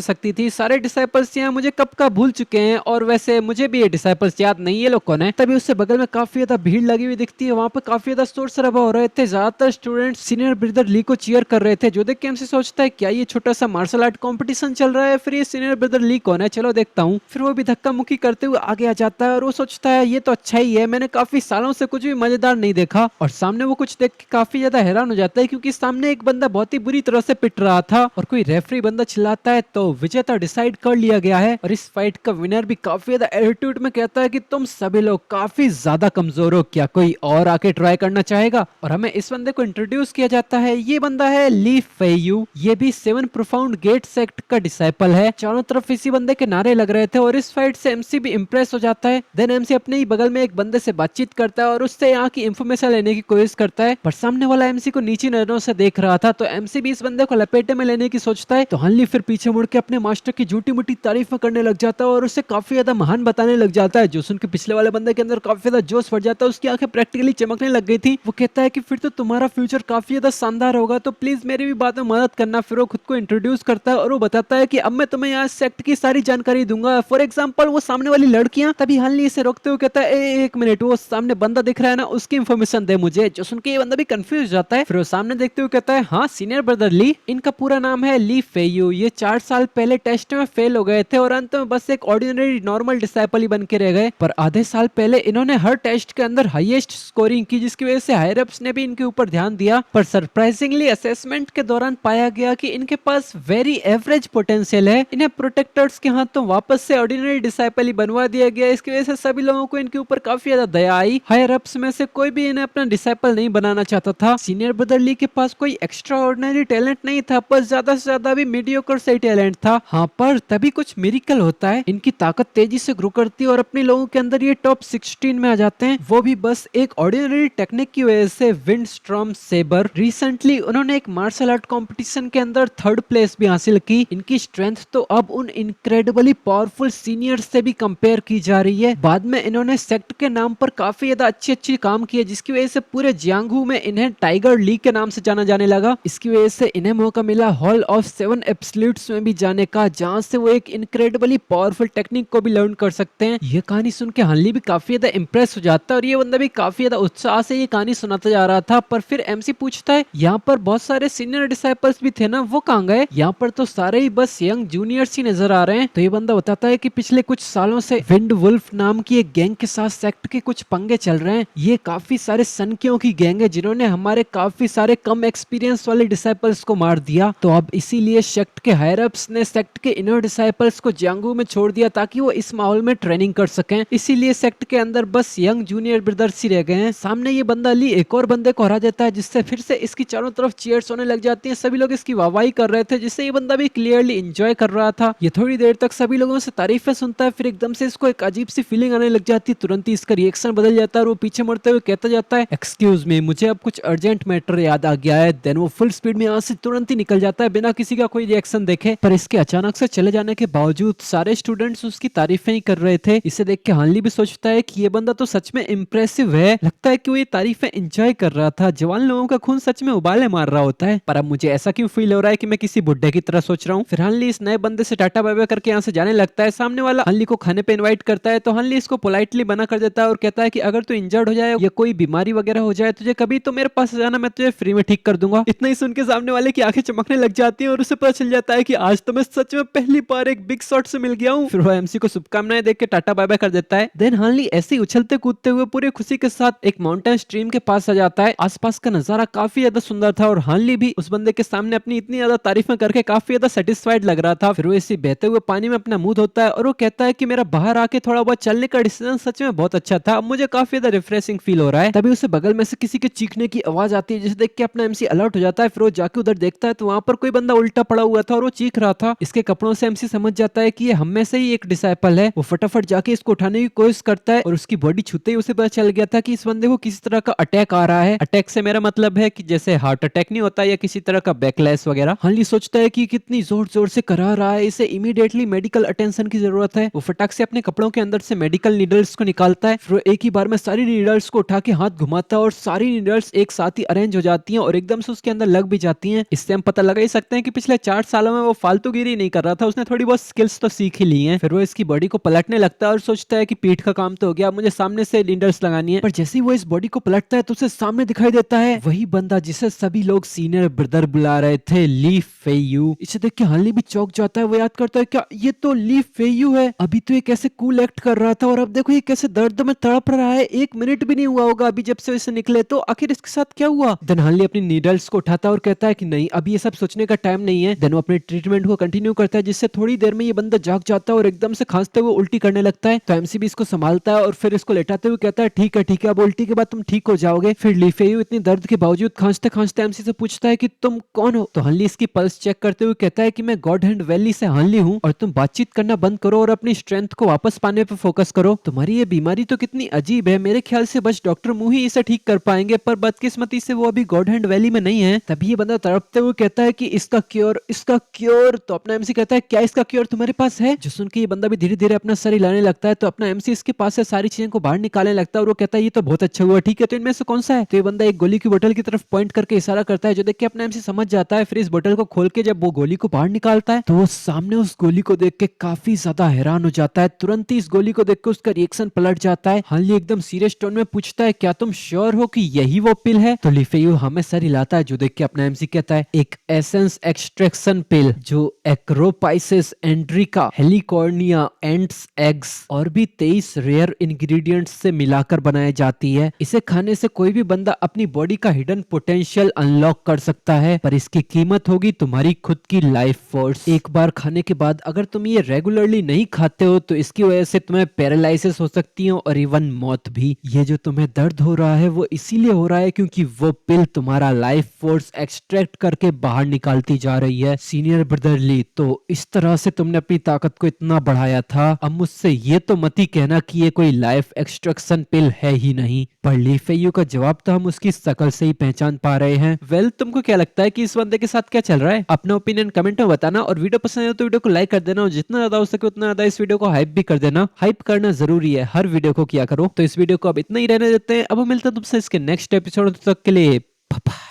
सकती थी, सारे डिसाइपल्स यहाँ मुझे कब का भूल चुके हैं और वैसे मुझे भी ये डिसाइपल्स याद नहीं, ये लोग कौन है। तभी उससे बगल में काफी ज्यादा भीड़ लगी हुई दिखती है। वहाँ पे काफी ज्यादा शोर शराबा हो रहे थे। ज्यादातर स्टूडेंट्स सीनियर ब्रदर ली को चीयर कर रहे थे, जो देख के एमसी सोचता है क्या ये छोटा सा मार्शल आर्ट कॉम्पिटिशन चल रहा है, फिर ये सीनियर ब्रदर ली कौन है, चलो देखता हूँ। फिर वो भी धक्का मुक्की करते हुए आगे आ जाता है और वो सोचता है ये तो अच्छा ही है, मैंने काफी सालों से कुछ भी मजेदार नहीं देखा। और सामने वो कुछ देख के काफी ज्यादा हैरान हो जाता है क्योंकि सामने एक बंदा बहुत ही बुरी तरह से पिट रहा था और कोई रेफरी बंदा चिल्लाता है तो विजेता डिसाइड कर लिया गया है। और इस फाइट का विनर भी काफी ज्यादा एटीट्यूड में कहता है कि तुम सभी लोग काफी ज्यादा कमजोर हो, क्या कोई और आके ट्राई करना चाहेगा। और हमें इस बंदे को इंट्रोड्यूस किया जाता है। ये बंदा है ली फेयू। ये भी 7 प्रोफाउंड गेट सेक्ट का डिसाइपल है। चारों तरफ इसी बंदे के नारे लग रहे थे और इस फाइट से एमसी भी इंप्रेस हो जाता है। देन एमसी अपने ही बगल में एक बंदे से बातचीत करता है और उससे यहाँ की इंफॉर्मेशन लेने की कोशिश करता है, पर सामने वाला एमसी को नीची नजरों से देख रहा था तो एमसी भी इस बंदे को लपेटे में लेने की सोचता है। तो हानली फिर पीछे मुड़ के अपने मास्टर की झूठी मूठी तारीफ करने लग जाता है और उसे काफी ज्यादा महान बताने लग जाता है, जो सुन के पिछले वाले बंदे के अंदर काफी ज्यादा जोश बढ़ जाता है। उसकी आंखें प्रैक्टिकली चमकने लग गई थी। वो कहता है कि फिर तो तुम्हारा फ्यूचर काफी ज्यादा शानदार होगा, तो प्लीज मेरी भी बात में मदद करना। फिर वो खुद को इंट्रोड्यूस करता है और वो बताता है कि अब मैं तुम्हें यहाँ सेक्ट की सारी जानकारी दूंगा। फॉर एग्जाम्पल वो सामने वाली लड़कियां। तभी हानली इसे रोकते हुए कहता है एक मिनट, वो सामने बंदा दिख रहा है ना, उसकी इन्फॉर्मेशन दे मुझे। जो सुन के ये बंदा भी कंफ्यूज हो जाता है। फिर वो सामने देखते हुए कहता है हाँ सीनियर ब्रदर ली, इनका पूरा नाम है ली फेयू। ये 4 साल पहले टेस्ट में फेल हो गए थे और अंत में बस एक ऑर्डिनरी नॉर्मल डिसाइपल ही बन के रह गए, पर आधे साल पहले इन्होंने हर टेस्ट के अंदर हाईएस्ट स्कोरिंग की, जिसकी वजह से हायर अप्स ने भी इनके ऊपर ध्यान दिया। पर सरप्राइजिंगली असेसमेंट के दौरान पाया गया कि इनके पास वेरी एवरेज पोटेंशियल है। इन्हें प्रोटेक्टर्स के हाथों वापस से ऑर्डिनरी डिसाइपल ही बनवा दिया गया। इसकी वजह से सभी लोगों को इनके ऊपर काफी ज्यादा दया आई। हायर अप्स में से कोई भी इन्हें अपना डिसाइपल नहीं बनाना चाहता था। सीनियर ब्रदर ली के पास कोई एक्स्ट्रा ऑर्डिनरी टैलेंट नहीं था, पर ज्यादा से ज्यादा भी मीडियोकर से टैलेंट था। हाँ, पर तभी कुछ मिरेकल होता है। इनकी ताकत तेजी से ग्रो करती है और अपने लोगों के अंदर ये टॉप 16 में आ जाते हैं, वो भी बस एक ऑर्डिनरी टेक्निक की वजह से, विंड स्टॉर्म सेबर। रिसेंटली उन्होंने एक मार्शल आर्ट कंपटीशन के अंदर 3rd प्लेस भी हासिल की। इनकी स्ट्रेंथ तो अब उन इनक्रेडिबली पावरफुल सीनियर से भी कंपेयर की जा रही है। बाद में इन्होंने सेक्ट के नाम पर काफी ज्यादा अच्छी काम किए, जिसकी वजह से पूरे जियांगू में इन्हें टाइगर ली के नाम से जाना जाने लगा। इसकी वजह से इन्हें मौका मिला हॉल ऑफ 7 एब्सोल्यूट्स में भी जाने का, जहां से वो एक इनक्रेडिबली पावरफुल टेक्निक को भी लर्न कर सकते हैं। ये कहानी सुन के हानली भी काफी ज्यादा इंप्रेस हो जाता है और ये बंदा भी काफी ज्यादा उत्साह से ये कहानी सुनाता जा रहा था। पर फिर एमसी पूछता है यहाँ पर बहुत सारे सीनियर डिसाइपल्स भी थे ना, वो कहाँ गए? यहाँ पर तो सारे ही बस यंग जूनियर्स ही नजर आ रहे हैं। तो ये बंदा बताता है कि पिछले कुछ सालों से विंड वुल्फ नाम की एक गैंग के साथ सेक्ट के कुछ पंगे चल रहे हैं। ये काफी सारे सनकियों की गैंग है जिन्होंने हमारे काफी सारे कम एक्सपीरियंस वाले डिसाइपल्स को मार दिया। तो अब इसीलिए सेक्ट के हायर अप्स ने सेक्ट के इनर डिसाइपल्स को जियांगू में छोड़ दिया ताकि वो इस माहौल में ट्रेनिंग कर सकें। इसीलिए सेक्ट के अंदर बस यंग जूनियर ब्रदर्स ही रह गए हैं। सामने ये बंदा ली एक और बंदे को हरा देता है, जिससे फिर से इसकी चारों तरफ चीयर्स होने लग जाती हैं। सभी लोग इसकी वाहवाही कर रहे थे, जिससे ये बंदा भी क्लियरली एंजॉय कर रहा था। ये थोड़ी देर तक सभी लोगों से तारीफें सुनता है, फिर एकदम से इसको एक अजीब सी फीलिंग आने लग जाती है। तुरंत ही इसका रिएक्शन बदल जाता है और वो पीछे मुड़ते हुए कहता जाता है एक्सक्यूज मी, मुझे अब कुछ अर्जेंट मैटर याद आ गया है। देन वो फुल स्पीड में यहाँ से तुरंत ही निकल जाता है बिना किसी का कोई रिएक्शन देखे। पर इसके अचानक से चले जाने के बावजूद सारे स्टूडेंट्स उसकी तारीफें ही कर रहे थे। इसे देख के हानली भी सोचता है कि ये बंदा तो सच में इम्प्रेसिव है, लगता है कि वो ये तारीफें एंजॉय कर रहा था। जवान लोगों का खून सच में उबाले मार रहा होता है। पर अब मुझे ऐसा क्यों फील हो रहा है कि मैं किसी बुड्ढे की तरह सोच रहा हूँ। फिर हानली इस नए बंदे से टाटा बाय बाय करके यहाँ से जाने लगता है। सामने वाला हानली को खाने पे इनवाइट करता है तो हानली इसको पोलाइटली मना कर देता है और कहता है कि अगर तू इंजर्ड हो जाए या कोई बीमारी वगैरह हो जाए तुझे कभी तो मेरे पास जाना, मैं तुझे फ्री में ठीक कर दूंगा। इतना ही सुन के सामने वाले की आंखें चमकने लग जाती हैं और उसे पता चल जाता है कि आज तो मैं सच में पहली बार एक बिग शॉट से मिल गया हूँ। फिर वो एमसी को शुभकामनाएं देख के टाटा बाय बाय कर देता है। देन हानली ऐसे ही उछलते कूदते हुए पूरी खुशी के साथ एक माउंटेन स्ट्रीम के पास आ जाता है। आसपास का नजारा काफी ज्यादा सुंदर था और हानली भी उस बंदे के सामने अपनी इतनी ज्यादा तारीफें करके काफी ज्यादा सेटिस्फाइड लग रहा था। फिर वो इसी बहते हुए पानी में अपना मुंह धोता है और वो कहता है कि मेरा बाहर आके थोड़ा बहुत चलने का डिसीजन सच में बहुत अच्छा था, मुझे काफी ज्यादा रिफ्रेशिंग फील हो रहा है। तभी उसे बगल में से किसी के चीखने की आवाज आती है जिसे देख के अपना एमसी अलर्ट हो जाता है। फिर वो जाके उधर देखता है तो वहां पर कोई बंदा उल्टा पड़ा हुआ था और वो चीख रहा था। इसके कपड़ों से एमसी समझ जाता है कि ये हम में से ही एक डिसाइपल है। वो फटाफट जाके इसको उठाने की कोशिश करता है और उसकी बॉडी छूते ही उसे पता चल गया था कि इस बंदे को किसी तरह का अटैक आ रहा है। अटैक से मेरा मतलब है कि जैसे हार्ट अटैक नहीं होता या किसी तरह का बैकलैश वगैरह। हानली सोचता है कि कितनी जोर जोर से करा रहा है, इसे इमीडिएटली मेडिकल अटेंशन की जरूरत है। वो फटाक से अपने कपड़ों के अंदर से मेडिकल नीडल्स को निकालता है। फिर वो एक ही बार में सारी नीडल्स को उठा के हाथ घुमाता है और सारी नीडल्स एक साथ ही अरेंज हो जाती हैं और एकदम से उसके अंदर लग भी जाती हैं। इससे हम पता लगा ही सकते हैं कि पिछले 4 सालों में वो फालतूगिरी नहीं कर रहा था, उसने थोड़ी बहुत स्किल्स तो सीख ही ली हैं। फिर वो इसकी बॉडी को पलटने लगता है और सोचता है कि पीठ का काम तो हो गया, मुझे सामने से नीडल्स लगानी है। पर जैसे ही वो इस बॉडी को पलटता है तो उसे सामने दिखाई देता है वही बंदा जिसे सभी लोग सीनियर ब्रदर बुला रहे थे, ली फेयू। इसे देख के हानली भी चौंक जाता है। वो याद करता है क्या ये तो ली फेयू है, अभी तो ये कैसे कूल एक्ट कर रहा था और अब देखो ये कैसे दर्द में तड़प रहा है। 1 मिनट भी नहीं हुआ होगा अभी जब से इसे निकले, तो आखिर इसके साथ क्या हुआ। देन हानली अपनी नीडल्स को उठाता है और कहता है कि नहीं अभी ये सब सोचने का टाइम नहीं है। देन वो अपने ट्रीटमेंट को कंटिन्यू करता है जिससे थोड़ी देर में ये बंदा जाग जाता है और एकदम से खांसते हुए उल्टी करने लगता है। तो एमसी भी इसको संभालता है और फिर इसको लेटाते हुए कहता है ठीक है अब उल्टी के बाद तुम ठीक हो जाओगे। फिर ली फेयू इतनी दर्द के बावजूद खांसते खांसते एमसी से पूछता है कि तुम कौन हो। तो हानली इसकी पल्स चेक करते हुए कहता है कि मैं गॉड हैंड वैली से हानली हूँ और तुम बातचीत करना बंद करो और अपनी स्ट्रेंथ को वापस पाने पे फोकस करो। तुम्हारी ये बीमारी तो कितनी अजीब है, मेरे ख्याल से बस डॉक्टर मुंह ही इसे ठीक कर पाएंगे, पर बदकिस्मती से वो अभी गॉड हैंड वैली में नहीं है। तभी ये बंदा तड़पते हुए कहता है कि इसका क्योर। तो अपना एमसी कहता है क्या इसका क्योर तुम्हारे पास है। जो सुन के ये बंदा भी धीरे धीरे अपना सर हिलाने लगता है तो अपना एमसी इसके पास से सारी चीजें को बाहर निकालने लगता है और वो कहता है ये तो बहुत अच्छा हुआ, ठीक है तो इनमें से कौन सा है। तो ये बंदा एक गोली की बोतल की तरफ पॉइंट करके इशारा करता है जो देख के अपना एमसी समझ जाता है। फिर इस बोतल को खोल के जब वो गोली को बाहर निकालता है तो वो सामने उस गोली को देख के काफी ज्यादा हैरान हो जाता है। तुरंत ही इस गोली को देख के उसका रिएक्शन पलट जाता है। हानली एकदम सीरियस टोन में पूछता है क्या तुम श्योर हो कि यही वो पिल है। तो ली फेयू हमें सर हिलाता है जो देख के अपना एमसी कहता है एक एसेंस एक्सट्रैक्शन पिल जो एक्रोपाइसिस एंड्रिका हेलिकॉर्निया एंट्स एग्स और भी 23 रेयर इंग्रेडिएंट्स से मिलाकर बनाई जाती है। इसे खाने से कोई भी बंदा अपनी बॉडी का हिडन पोटेंशियल अनलॉक कर सकता है, पर इसकी कीमत होगी तुम्हारी खुद की लाइफ फोर्स। एक बार खाने के बाद अगर तुम ये रेगुलरली नहीं खाते हो तो इसकी वजह से तुम्हें पैरालिसिस हो सकती है और इवन मौत भी। ये जो तुम्हें दर्द हो रहा है वो इसीलिए हो रहा है क्योंकि वो पिल तुम्हारा लाइफ फोर्स एक्सट्रैक्ट करके बाहर निकालती जा रही है सीनियर ब्रदर ली। तो इस तरह से तुमने अपनी ताकत को इतना बढ़ाया था, अब मुझसे ये तो मत ही कहना कि ये कोई लाइफ एक्सट्रैक्शन पिल है ही नहीं। पर ली फेयू का जवाब तो हम उसकी शकल से ही पहचान पा रहे हैं। वेल तुमको क्या लगता है कि इस बंदे के साथ क्या चल रहा है? अपना ओपिनियन कमेंट में बताना और वीडियो पसंद है तो वीडियो को लाइक कर देना और जितना ज्यादा हो सके उतना ज्यादा इस वीडियो को हाइप भी कर देना। हाइप करना जरूरी है, हर वीडियो को किया करो। तो इस वीडियो को अब इतना ही रहने देते हैं, अब हम मिलते हैं तुमसे इसके नेक्स्ट एपिसोड, तक के लिए बाय बाय।